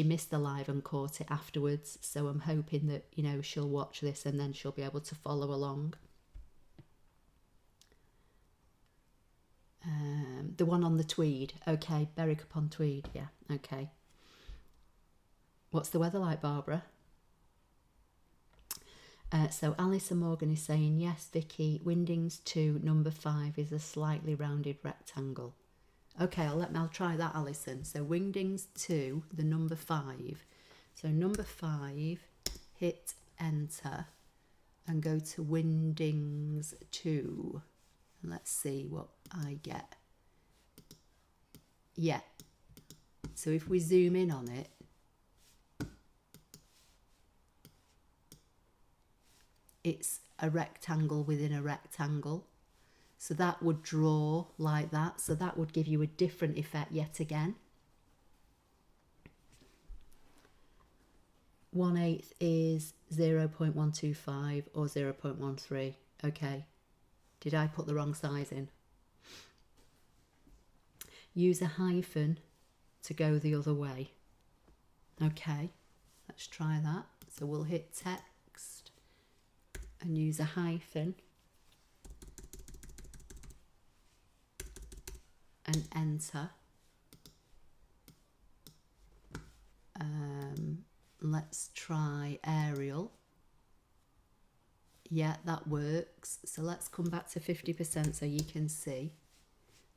A: missed the live and caught it afterwards. So I'm hoping that, you know, she'll watch this and then she'll be able to follow along. The one on the Tweed, okay, Berwick upon Tweed, yeah, okay. What's the weather like, Barbara? So Alison Morgan is saying, yes, Vicky, Wingdings 2, number 5 is a slightly rounded rectangle. Okay, I'll try that, Alison. So Wingdings 2, the number 5. So number 5, hit enter and go to Wingdings 2. And let's see what I get. Yeah. So if we zoom in on it, it's a rectangle within a rectangle. So that would draw like that. So that would give you a different effect yet again. 1/8 is 0.125 or 0.13. Okay. Did I put the wrong size in? Use a hyphen to go the other way. Okay. Let's try that. So we'll hit text and use a hyphen and enter. Let's try Arial. Yeah, that works. So let's come back to 50% so you can see.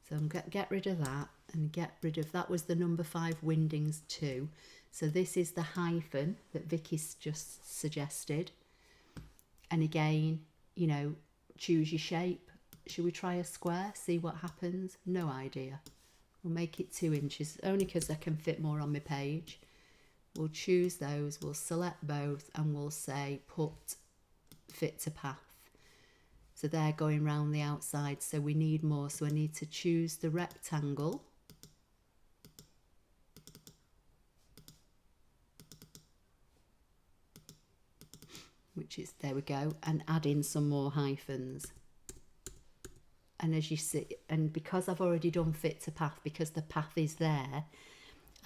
A: So I'm get rid of that and get rid of, that was the number 5 Wingdings 2. So this is the hyphen that Vicky's just suggested. And again, you know, choose your shape. Should we try a square? See what happens? No idea. We'll make it 2 inches, only because I can fit more on my page. We'll choose those, we'll select both, and we'll say put fit to path. So they're going round the outside, so we need more. So I need to choose the rectangle. Which is, there we go, and add in some more hyphens. And as you see, and because I've already done fit to path, because the path is there,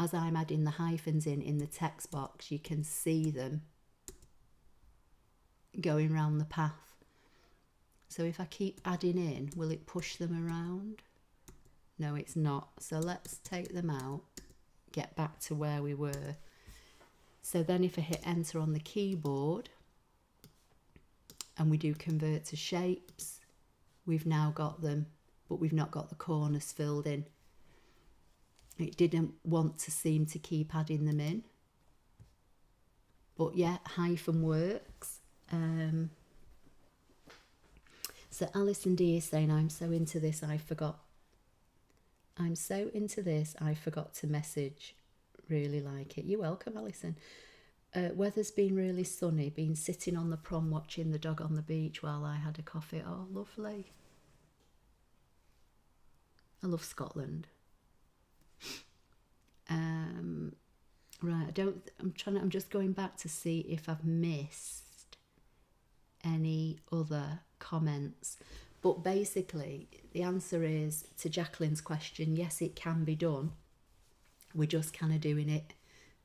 A: as I'm adding the hyphens in the text box, you can see them going round the path. So if I keep adding in, will it push them around? No, it's not. So let's take them out, get back to where we were. So then if I hit enter on the keyboard and we do convert to shapes, we've now got them, but we've not got the corners filled in. It didn't want to seem to keep adding them in. But yeah, hyphen works. So Alison D is saying, I'm so into this, I forgot. I'm so into this, I forgot to message. Really like it. You're welcome, Alison. Weather's been really sunny. Been sitting on the prom watching the dog on the beach while I had a coffee. Oh, lovely. I love Scotland. Right, I'm just going back to see if I've missed any other comments. But basically, the answer is to Jacqueline's question, yes, it can be done. We're just kind of doing it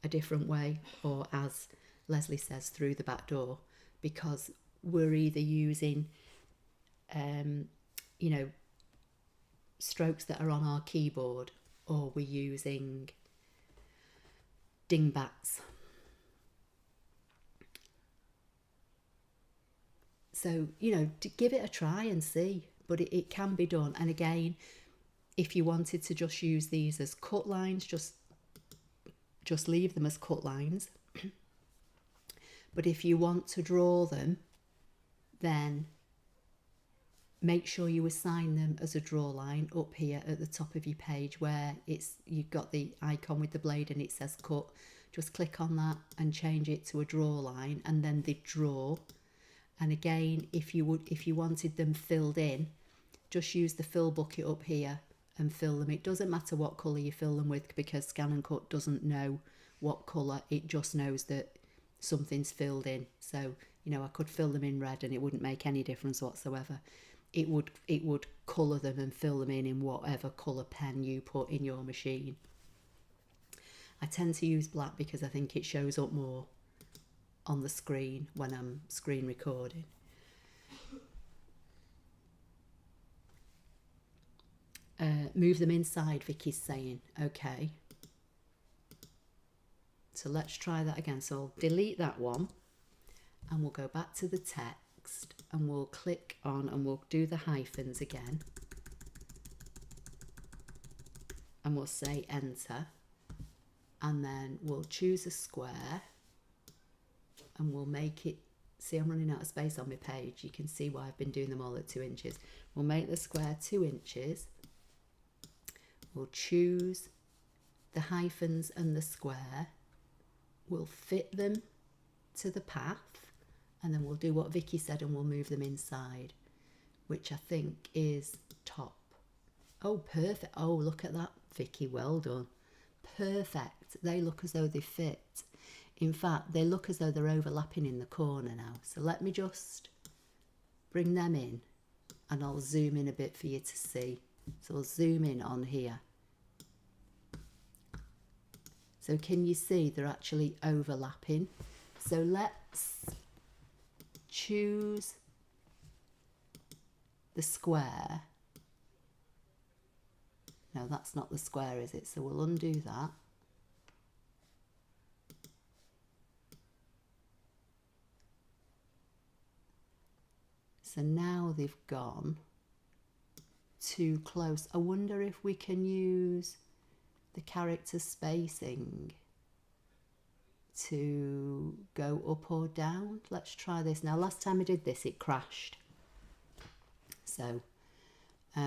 A: a different way, or as Leslie says, through the back door, because we're either using, you know, strokes that are on our keyboard, or we're using dingbats. So, you know, to give it a try and see, but it can be done. And again, if you wanted to just use these as cut lines, just leave them as cut lines. But if you want to draw them, then make sure you assign them as a draw line up here at the top of your page where you've got the icon with the blade and it says cut. Just click on that and change it to a draw line, and then they draw. And again, if you wanted them filled in, just use the fill bucket up here and fill them. It doesn't matter what colour you fill them with, because ScanNCut doesn't know what colour, it just knows that something's filled in. So, you know, I could fill them in red and it wouldn't make any difference whatsoever. It would colour them and fill them in whatever colour pen you put in your machine. I tend to use black because I think it shows up more on the screen when I'm screen recording. Move them inside, Vicky's saying. Okay. So let's try that again. So I'll delete that one and we'll go back to the text and we'll click on and we'll do the hyphens again. And we'll say enter. And then we'll choose a square and we'll make it, see, I'm running out of space on my page. You can see why I've been doing them all at 2 inches. We'll make the square 2 inches. We'll choose the hyphens and the square. We'll fit them to the path, and then we'll do what Vicky said and we'll move them inside, which I think is top. Oh, perfect. Oh, look at that, Vicky. Well done. Perfect. They look as though they fit. In fact, they look as though they're overlapping in the corner now. So let me just bring them in and I'll zoom in a bit for you to see. So I'll zoom in on here. So can you see they're actually overlapping? So let's choose the square. No, that's not the square, is it? So we'll undo that. So now they've gone too close. I wonder if we can use the character spacing to go up or down. Let's try this. Now, last time I did this, it crashed. So, do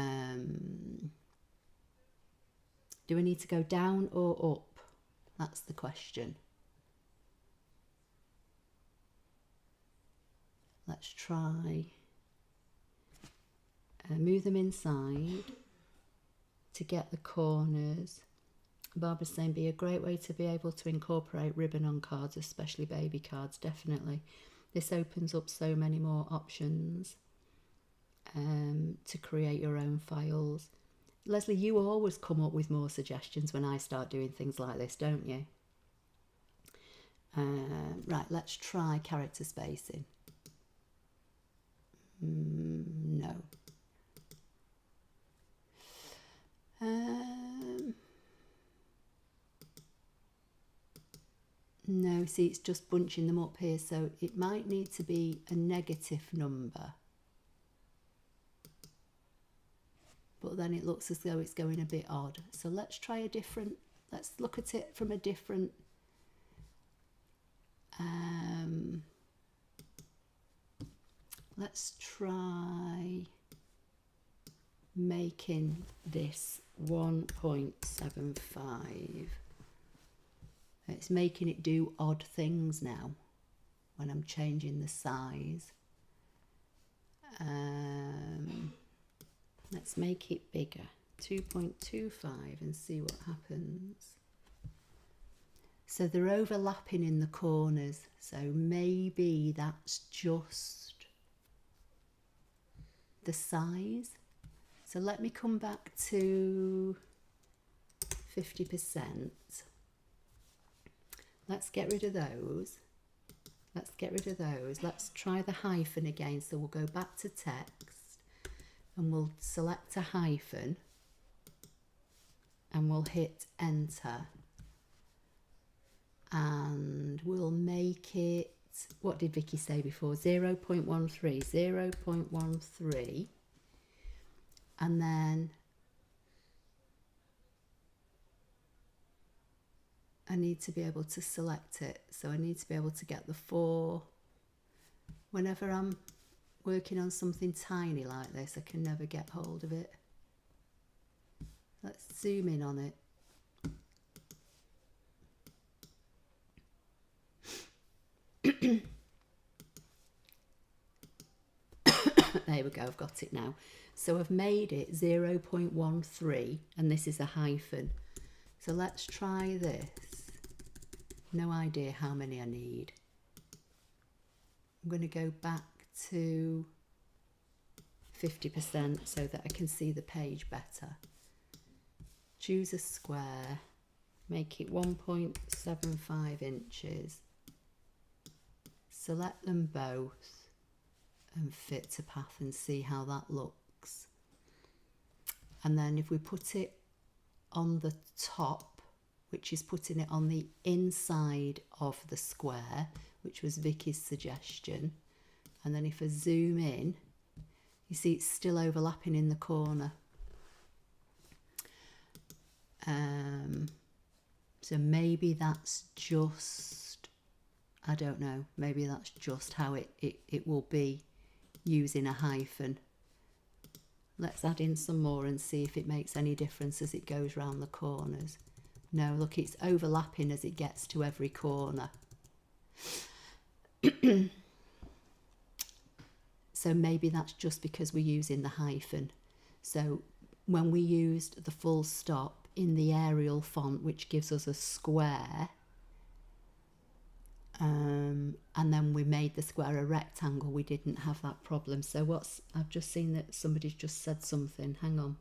A: I need to go down or up? That's the question. Let's try. Move them inside to get the corners. Barbara's saying, be a great way to be able to incorporate ribbon on cards, especially baby cards. Definitely. This opens up so many more options to create your own files. Leslie, you always come up with more suggestions when I start doing things like this, don't you? Right, let's try character spacing. No. No, see, it's just bunching them up here, so it might need to be a negative number. But then it looks as though it's going a bit odd. So let's try a different, let's look at it from a different, let's try making this 1.75. It's making it do odd things now when I'm changing the size. Let's make it bigger, 2.25, and see what happens. So they're overlapping in the corners, so maybe that's just the size. So let me come back to 50%. Let's get rid of those. Let's get rid of those. Let's try the hyphen again. So we'll go back to text and we'll select a hyphen and we'll hit enter. And we'll make it, what did Vicky say before? 0.13, 0.13. And then I need to be able to select it. So I need to be able to get the 4. Whenever I'm working on something tiny like this, I can never get hold of it. Let's zoom in on it. There we go, I've got it now. So I've made it 0.13 and this is a hyphen. So let's try this. No idea how many I need. I'm going to go back to 50% so that I can see the page better. Choose a square, make it 1.75 inches. Select them both and fit to path and see how that looks. And then if we put it on the top, which is putting it on the inside of the square, which was Vicky's suggestion, and then if I zoom in, you see it's still overlapping in the corner. So maybe that's just, I don't know, maybe that's just how it will be using a hyphen. Let's add in some more and see if it makes any difference as it goes round the corners. No, look, it's overlapping as it gets to every corner. So maybe that's just because we're using the hyphen. So when we used the full stop in the Arial font, which gives us a square, and then we made the square a rectangle, we didn't have that problem. So I've just seen that somebody's just said something. Hang on.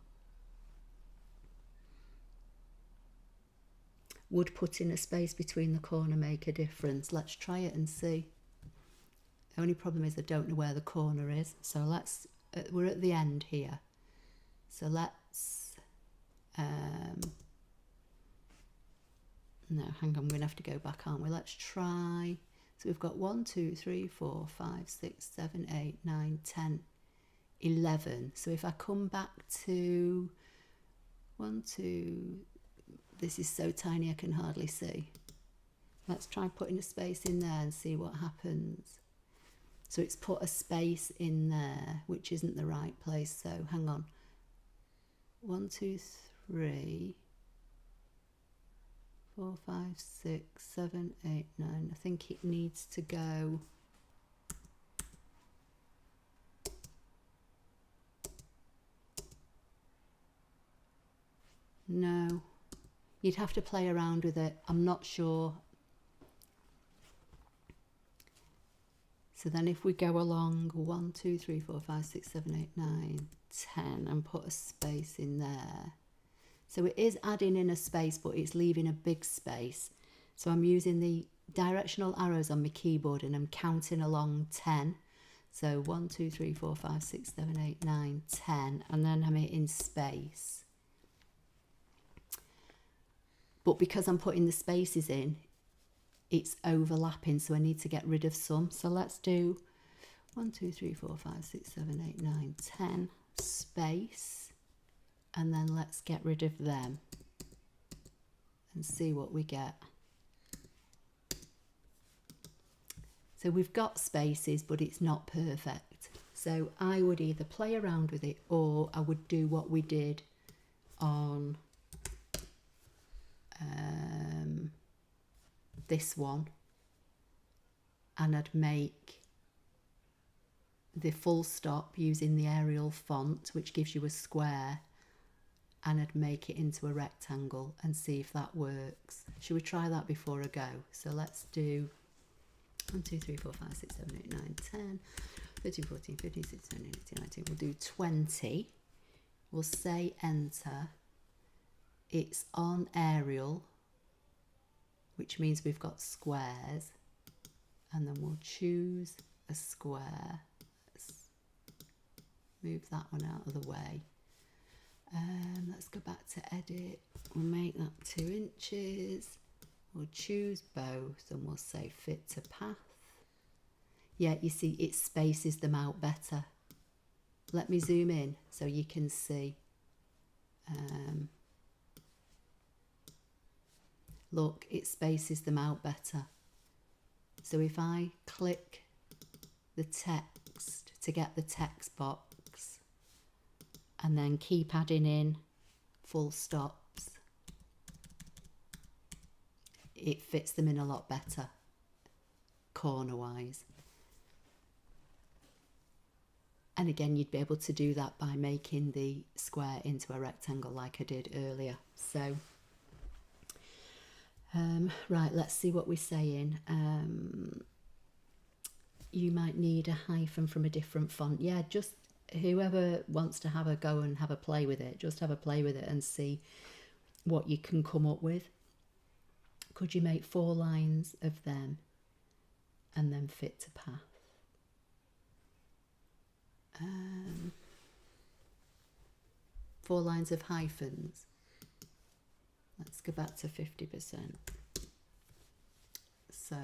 A: Would putting a space between the corner make a difference? Let's try it and see. The only problem is I don't know where the corner is. So let's, we're at the end here. So let's, no, hang on, we're going to have to go back, aren't we? Let's try. So we've got 1, 2, 3, 4, 5, 6, 7, 8, 9, 10, 11. So if I come back to 1, 2, this is so tiny I can hardly see. Let's try putting a space in there and see what happens. So it's put a space in there, which isn't the right place. So hang on. 1, 2, 3, 4, 5, 6, 7, 8, 9. I think it needs to go. No. You'd have to play around with it. I'm not sure. So then if we go along 1, 2, 3, 4, 5, 6, 7, 8, 9, 10 and put a space in there. So it is adding in a space, but it's leaving a big space. So I'm using the directional arrows on my keyboard and I'm counting along 10. So 1, 2, 3, 4, 5, 6, 7, 8, 9, 10, and then I'm in space. But because I'm putting the spaces in, it's overlapping, so I need to get rid of some. So let's do 1, 2, 3, 4, 5, 6, 7, 8, 9, 10 space, and then let's get rid of them and see what we get. So we've got spaces, but it's not perfect. So I would either play around with it, or I would do what we did on this one, and I'd make the full stop using the Arial font, which gives you a square, and I'd make it into a rectangle and see if that works. Should we try that before I go? So let's do 1, 2, 3, 4, 5, 6, 7, 8, 9, 10, 13, 14, 15, 16, 17, 18, 19. We'll do 20. We'll say enter. It's on Arial, which means we've got squares, and then we'll choose a square. Let's move that one out of the way. Let's go back to edit. We'll make that 2 inches. We'll choose both and we'll say fit to path. Yeah, you see it spaces them out better. Let me zoom in so you can see. Look, it spaces them out better. So if I click the text to get the text box and then keep adding in full stops, it fits them in a lot better corner wise. And again, you'd be able to do that by making the square into a rectangle like I did earlier. So right, let's see what we're saying. You might need a hyphen from a different font. Yeah, just whoever wants to have a go and have a play with it, just have a play with it and see what you can come up with. Could you make 4 lines of them and then fit to path? 4 lines of hyphens. Let's go back to 50%. So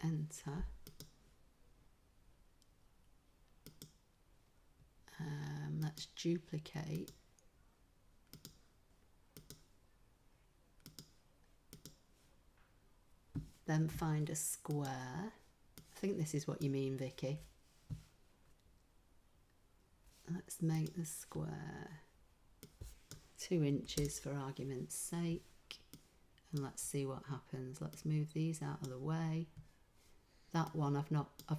A: enter. Let's duplicate. Then find a square. I think this is what you mean, Vicky. Let's make the square 2 inches for argument's sake, and let's see what happens. Let's move these out of the way. That one I've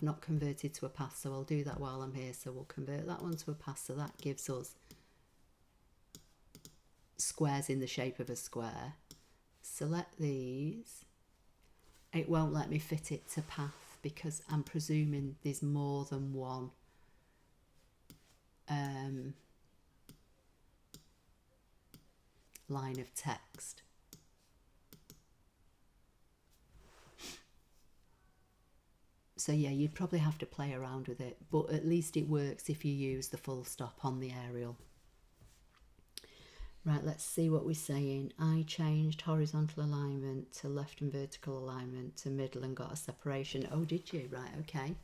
A: not converted to a path, so I'll do that while I'm here. So we'll convert that one to a path, so that gives us squares in the shape of a square. Select these. It won't let me fit it to path because I'm presuming there's more than one line of text. So yeah, you'd probably have to play around with it, but at least it works if you use the full stop on the Arial. Right, let's see what we're saying. I changed horizontal alignment to left and vertical alignment to middle and got a separation. Oh, did you? Right, okay.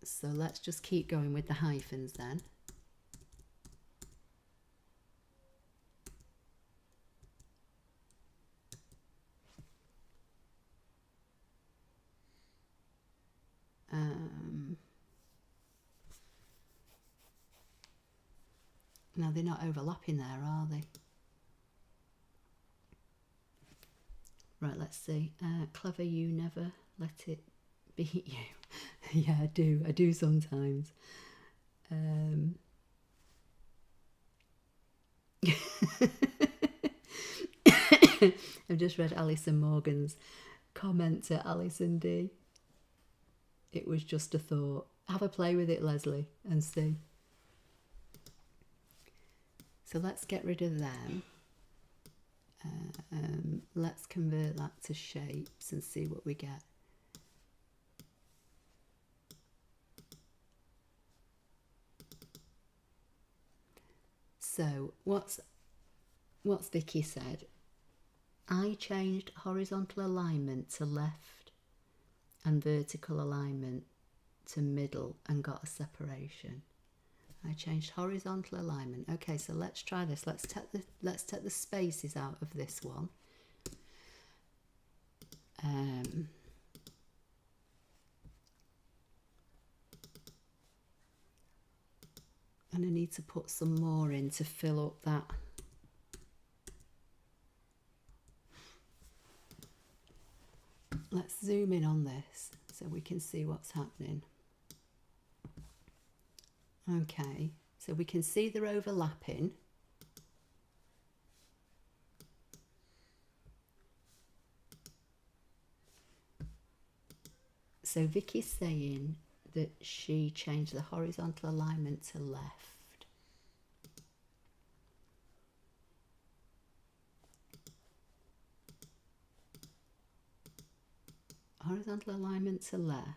A: So let's just keep going with the hyphens then. Now they're not overlapping there, are they? Right, let's see. Clever, you never let it beat you. Yeah, I do sometimes. I've just read Alison Morgan's comment to Alison D. It was just a thought. Have a play with it, Leslie, and see. So let's get rid of them. Let's convert that to shapes and see what we get. So what's Vicky said? I changed horizontal alignment to left and vertical alignment to middle and got a separation. I changed horizontal alignment. Okay, so let's try this. Let's take the spaces out of this one. And I need to put some more in to fill up that. Let's zoom in on this so we can see what's happening. Okay, so we can see they're overlapping. So Vicky's saying that she changed the horizontal alignment to left. Horizontal alignment to left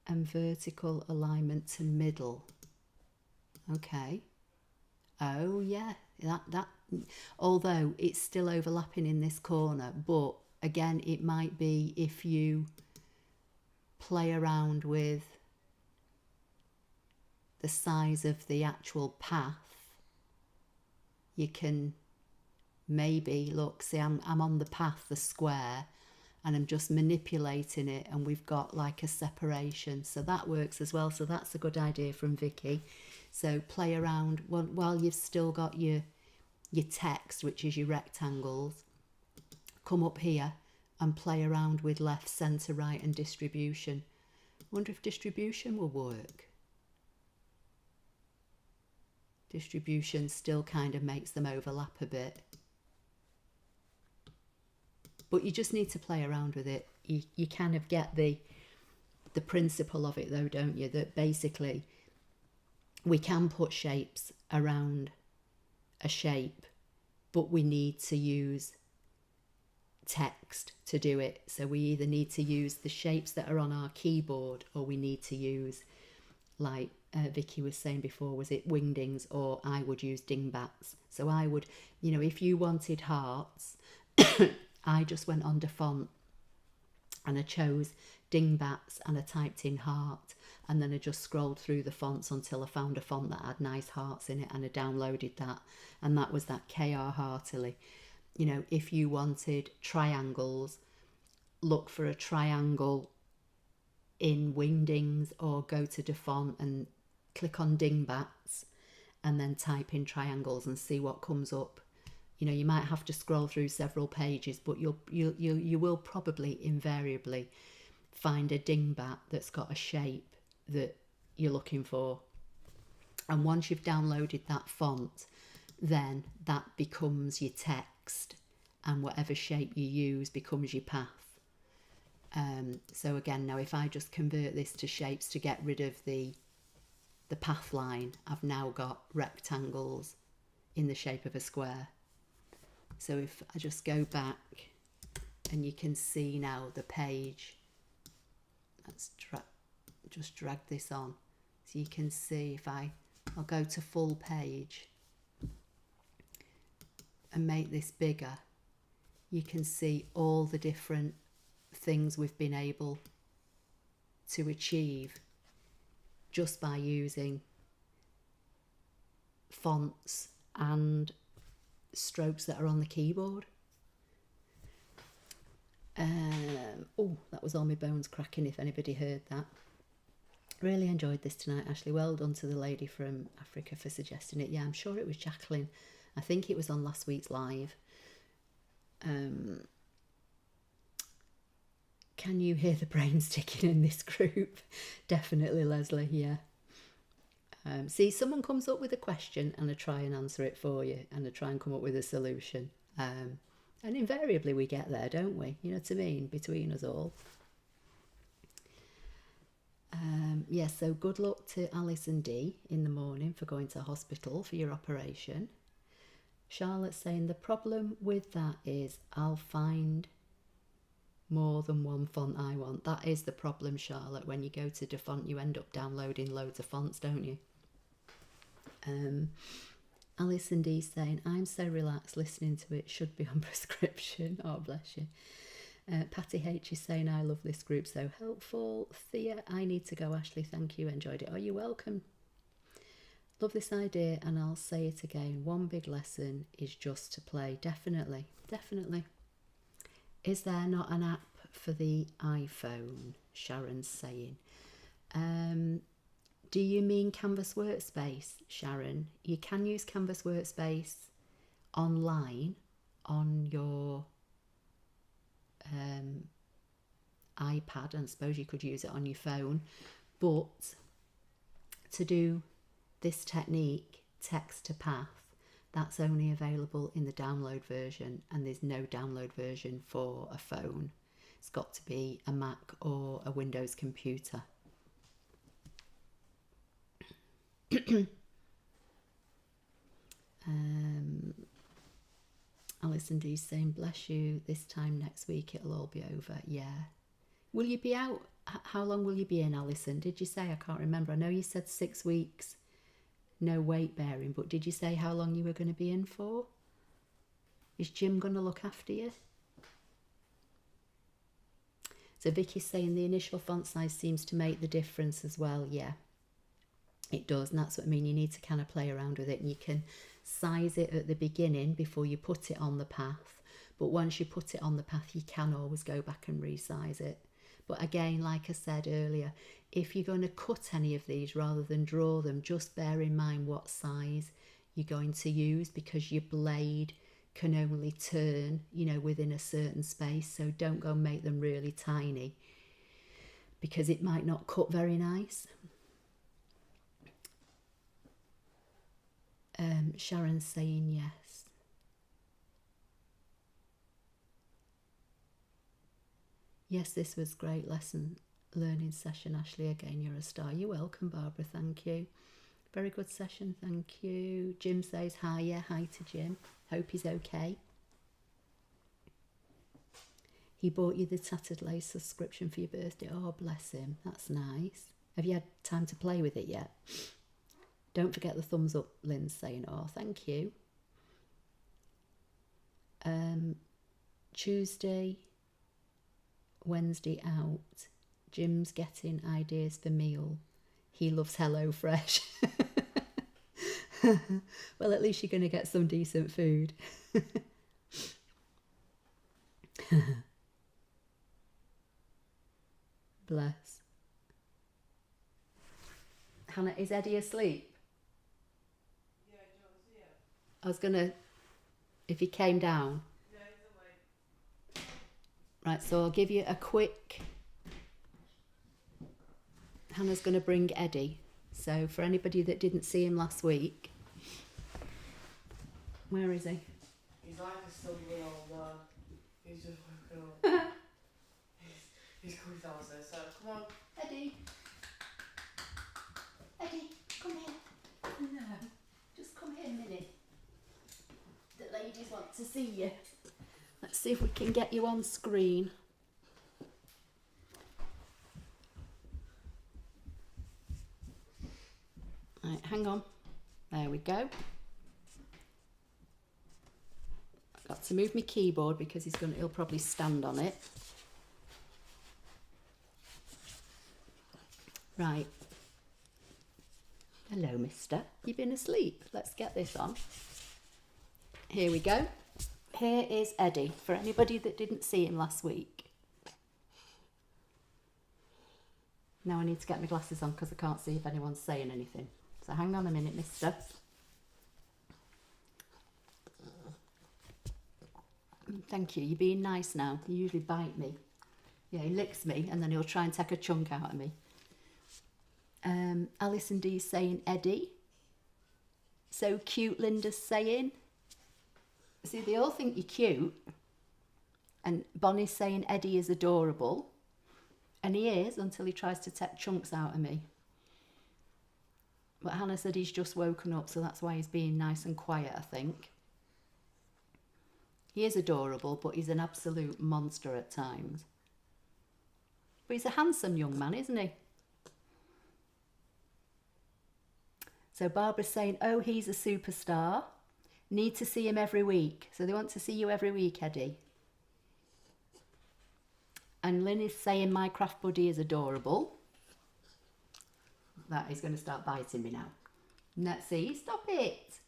A: and vertical alignment to middle. Okay. Oh yeah, that although it's still overlapping in this corner, but again it might be if you play around with the size of the actual path, you can maybe look, see I'm on the path, the square, and I'm just manipulating it and we've got like a separation, so that works as well. So that's a good idea from Vicky. So play around while you've still got your text, which is your rectangles. Come up here and play around with left, centre, right and distribution. Wonder if distribution will work. Distribution still kind of makes them overlap a bit. But you just need to play around with it. You kind of get the principle of it though, don't you? That basically we can put shapes around a shape, but we need to use text to do it. So we either need to use the shapes that are on our keyboard, or we need to use, like Vicky was saying before, was it wingdings, or I would use dingbats. So I would, you know, if you wanted hearts, I just went under font and I chose dingbats and I typed in heart, and then I just scrolled through the fonts until I found a font that had nice hearts in it, and I downloaded that, and that was that KR Heartily. You know, if you wanted triangles, look for a triangle in wingdings, or go to Defont and click on dingbats and then type in triangles and see what comes up. You know, you might have to scroll through several pages, but you will probably invariably find a dingbat that's got a shape that you're looking for. And once you've downloaded that font, then that becomes your text, and whatever shape you use becomes your path. So again, now if I just convert this to shapes to get rid of the path line, I've now got rectangles in the shape of a square. So if I just go back, and you can see now the page, let's just drag this on, so you can see if I'll go to full page and make this bigger, you can see all the different things we've been able to achieve just by using fonts and strokes that are on the keyboard. Oh, that was all my bones cracking, if anybody heard that. Really enjoyed this tonight, Ashley. Well done to the lady from Africa for suggesting it. Yeah, I'm sure it was Jacqueline. I think it was on last week's live. Can you hear the brains ticking in this group? Definitely, Leslie, yeah. See, someone comes up with a question and I try and answer it for you, and I try and come up with a solution. And invariably we get there, don't we? You know what I mean? Between us all. Yeah, so good luck to Alice and Dee in the morning for going to hospital for your operation. Charlotte's saying the problem with that is I'll find more than one font I want. That is the problem, Charlotte. When you go to defont, you end up downloading loads of fonts, don't you? Alison D saying, I'm so relaxed listening to it, should be on prescription. Oh, bless you. Patty H is saying, I love this group, so helpful. Thea, I need to go. Ashley, thank you, enjoyed it. Oh, you're welcome. Love this idea, and I'll say it again. One big lesson is just to play. Definitely, definitely. Is there not an app for the iPhone? Sharon's saying. Do you mean Canvas Workspace, Sharon? You can use Canvas Workspace online on your iPad, and I suppose you could use it on your phone, but to do this technique, text to path, that's only available in the download version, and there's no download version for a phone. It's got to be a Mac or a Windows computer. Alison D's saying, bless you, this time next week it'll all be over. Yeah. Will you be out? How long will you be in, Alison? Did you say? I can't remember. I know you said 6 weeks, no weight bearing, but did you say how long you were going to be in for? Is Jim going to look after you? So Vicky's saying the initial font size seems to make the difference as well. Yeah, it does, and that's what I mean. You need to kind of play around with it, and you can size it at the beginning before you put it on the path, but once you put it on the path you can always go back and resize it. But again, like I said earlier, if you're going to cut any of these rather than draw them, just bear in mind what size you're going to use, because your blade can only turn, you know, within a certain space. So don't go and make them really tiny, because it might not cut very nice. Sharon's saying yes. Yes, this was great lesson learning session, Ashley. Again, you're a star. You're welcome, Barbara. Thank you. Very good session. Thank you. Jim says hi. Yeah, hi to Jim. Hope he's okay. He bought you the Tattered Lace subscription for your birthday. Oh, bless him. That's nice. Have you had time to play with it yet? Don't forget the thumbs up, Lynn's saying. Oh, thank you. Tuesday, Wednesday out. Jim's getting ideas for meal. He loves HelloFresh. Well, at least you're going to get some decent food. Bless. Hannah, is Eddie asleep?
B: Yeah, do you want to see it?
A: I was going to, if he came down.
B: Yeah, he's awake.
A: Right, so I'll give you a quick... Hannah's going to bring Eddie. So for anybody that didn't see him last week... Where is he?
B: He's like a silly little, he's just woken up. he's coming downstairs, so come on.
A: Eddie. Eddie, come here. No, just come here a minute. The ladies want to see you. Let's see if we can get you on screen. Right, hang on. There we go. I've got to move my keyboard because he'll probably stand on it. Right. Hello, mister. You've been asleep. Let's get this on. Here we go. Here is Eddie, for anybody that didn't see him last week. Now I need to get my glasses on because I can't see if anyone's saying anything. So hang on a minute, mister. Thank you. You're being nice now. You usually bite me. Yeah, he licks me and then he'll try and take a chunk out of me. Alison D's saying Eddie. So cute, Linda's saying. See, they all think you're cute. And Bonnie's saying Eddie is adorable. And he is until he tries to take chunks out of me. But Hannah said he's just woken up, so that's why he's being nice and quiet, I think. He is adorable, but he's an absolute monster at times. But he's a handsome young man, isn't he? So Barbara's saying, oh, he's a superstar. Need to see him every week. So they want to see you every week, Eddie. And Lynn is saying my craft buddy is adorable. That is going to start biting me now. Let's see, stop it.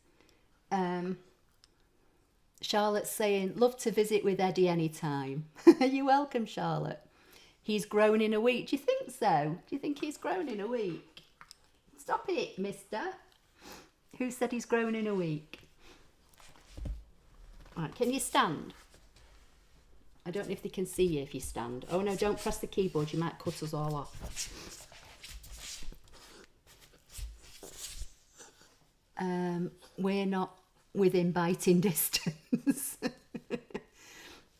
A: Charlotte's saying, love to visit with Eddie anytime. You're welcome, Charlotte. He's grown in a week. Do you think so? Do you think he's grown in a week? Stop it, mister. Who said he's grown in a week? Right, can you stand? I don't know if they can see you if you stand. Oh no, don't press the keyboard. You might cut us all off. We're not within biting distance.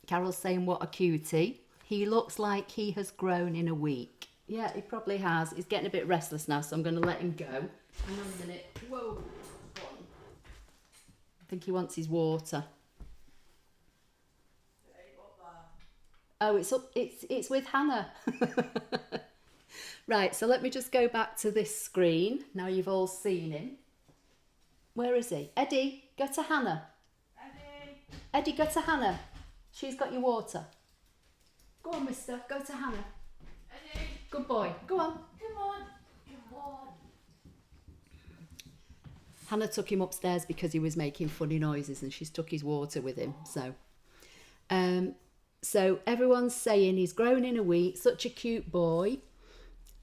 A: Carol's saying, what a cutie. He looks like he has grown in a week. Yeah, he probably has. He's getting a bit restless now, so I'm going to let him go. Hang on a minute. Whoa. I think he wants his water. Oh, it's up. It's with Hannah. Right, so let me just go back to this screen. Now you've all seen him. Where is he? Eddie, go to Hannah. Eddie, go to Hannah. She's got your water. Go on, mister. Go to Hannah.
B: Eddie.
A: Good boy. Go on.
B: Come on. Come on.
A: Hannah took him upstairs because he was making funny noises and she's took his water with him. So everyone's saying he's grown in a week. Such a cute boy.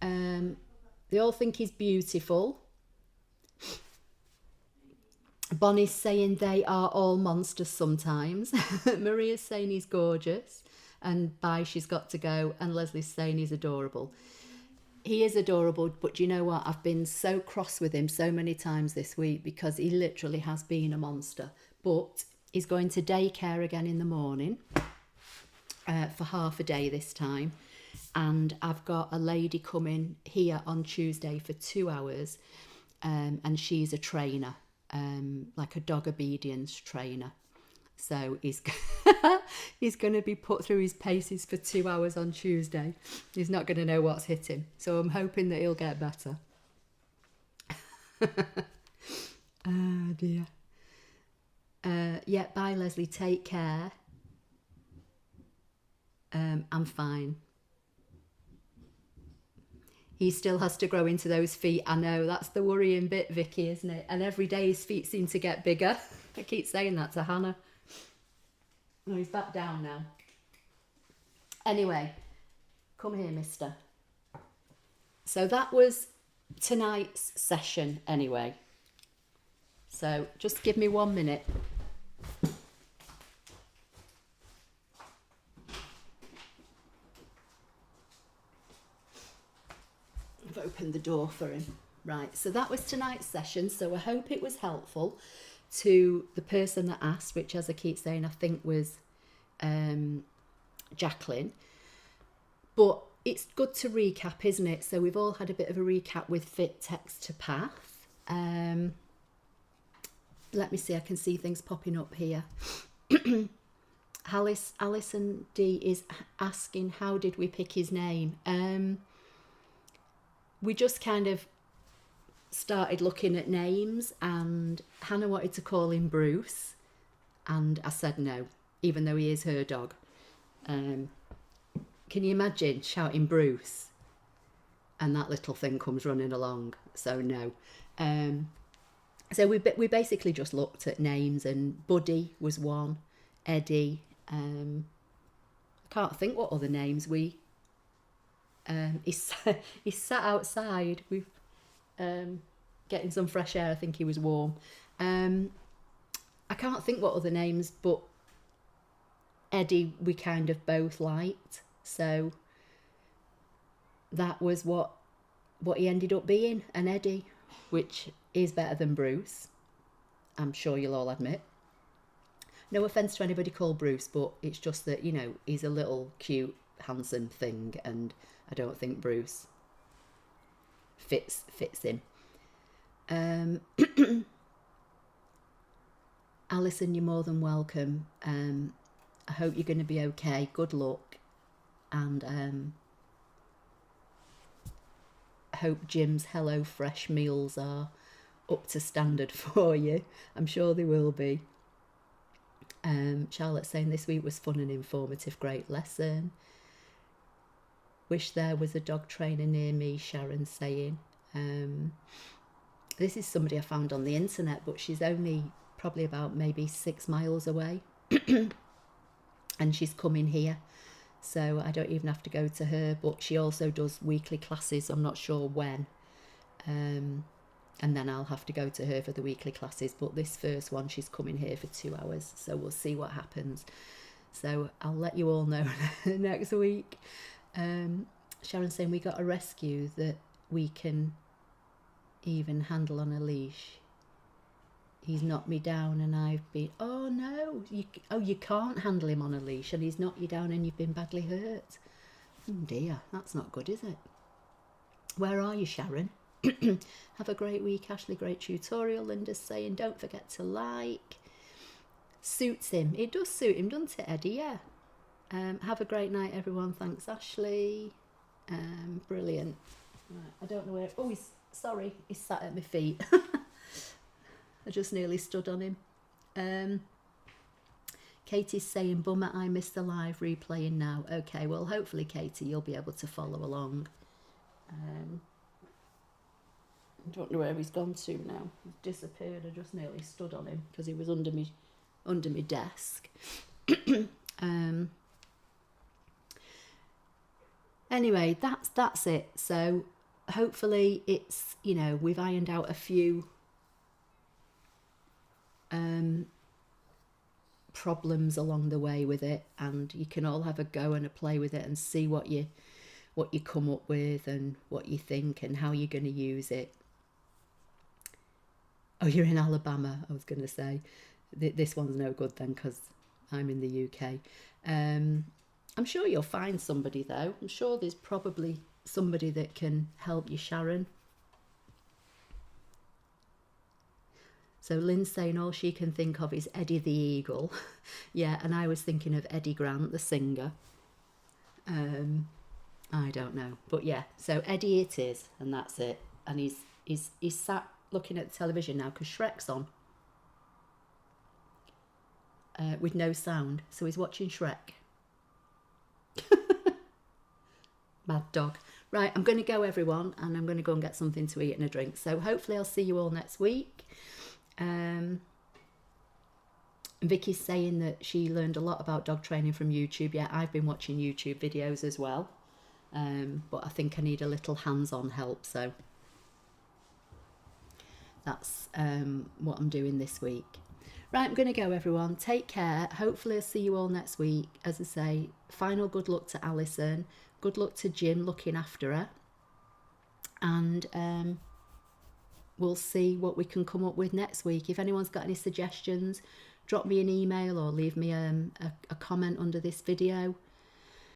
A: They all think he's beautiful. Bonnie's saying they are all monsters sometimes. Maria's saying he's gorgeous. And bye, she's got to go. And Leslie's saying he's adorable. He is adorable, but you know what? I've been so cross with him so many times this week because he literally has been a monster. But he's going to daycare again in the morning for half a day this time. And I've got a lady coming here on Tuesday for 2 hours. And she's a trainer. Like a dog obedience trainer. So he's going to be put through his paces for 2 hours on Tuesday. He's not going to know what's hit him. So I'm hoping that he'll get better. Oh dear. Yeah, bye Leslie, take care. I'm fine. He still has to grow into those feet. I know, that's the worrying bit, Vicky, isn't it? And every day his feet seem to get bigger. I keep saying that to Hannah. Oh, he's back down now. Anyway, come here, mister. So that was tonight's session anyway. So just give me 1 minute. I've opened the door for him. Right, so that was tonight's session. So I hope it was helpful to the person that asked, which, as I keep saying, I think was Jacqueline. But it's good to recap, isn't it? So we've all had a bit of a recap with fit text to path. Let me see, I can see things popping up here. Alison D is asking, how did we pick his name? We just kind of started looking at names, and Hannah wanted to call him Bruce, and I said no, even though he is her dog. Can you imagine shouting Bruce and that little thing comes running along? So no. So we basically just looked at names, and Buddy was one, Eddie. I can't think what other names we. He sat outside. We've getting some fresh air. I think he was warm. I can't think what other names, but Eddie we kind of both liked, so that was what he ended up being, an Eddie, which is better than Bruce, I'm sure you'll all admit. No offence to anybody called Bruce, but it's just that, you know, he's a little cute handsome thing, and I don't think Bruce fits him. Alison, you're more than welcome. I hope you're going to be okay. Good luck. And I hope Jim's HelloFresh meals are up to standard for you. I'm sure they will be. Charlotte saying this week was fun and informative, great lesson. Wish there was a dog trainer near me, Sharon saying. This is somebody I found on the internet, but she's only probably about maybe 6 miles away. And she's coming here, so I don't even have to go to her, but she also does weekly classes. I'm not sure when. And then I'll have to go to her for the weekly classes, but this first one she's coming here for 2 hours, so we'll see what happens. So I'll let you all know next week. Sharon saying we got a rescue that we can even handle on a leash. He's knocked me down and I've been, oh no, you can't handle him on a leash and he's knocked you down and you've been badly hurt. Oh dear, that's not good, is it? Where are you, Sharon? Have a great week, Ashley. Great tutorial. Linda's saying don't forget to like. Suits him. It does suit him, doesn't it, Eddie? Yeah. Have a great night, everyone. Thanks, Ashley. Brilliant. Right, I don't know where. Oh, he's sat at my feet. I just nearly stood on him. Katie's saying, bummer, I missed the live replaying now. Okay, well, hopefully, Katie, you'll be able to follow along. I don't know where he's gone to now. He's disappeared. I just nearly stood on him because he was under me desk. Anyway, that's it. So hopefully it's, we've ironed out a few problems along the way with it, and you can all have a go and a play with it and see what you come up with and what you think and how you're going to use it. Oh, you're in Alabama, I was going to say. This one's no good then because I'm in the UK. I'm sure you'll find somebody though. I'm sure there's probably somebody that can help you, Sharon. So Lynn's saying all she can think of is Eddie the Eagle. Yeah, and I was thinking of Eddie Grant, the singer. I don't know. But yeah, so Eddie it is, and that's it. And he's sat looking at the television now because Shrek's on. With no sound. So he's watching Shrek. Mad dog. Right, I'm going to go, everyone, and I'm going to go and get something to eat and a drink. So hopefully I'll see you all next week. Vicky's saying that she learned a lot about dog training from YouTube. Yeah, I've been watching YouTube videos as well. But I think I need a little hands-on help, so that's what I'm doing this week. Right, I'm going to go, everyone. Take care. Hopefully I'll see you all next week. As I say, final good luck to Alison. Good luck to Jim looking after her. And we'll see what we can come up with next week. If anyone's got any suggestions, drop me an email or leave me a comment under this video.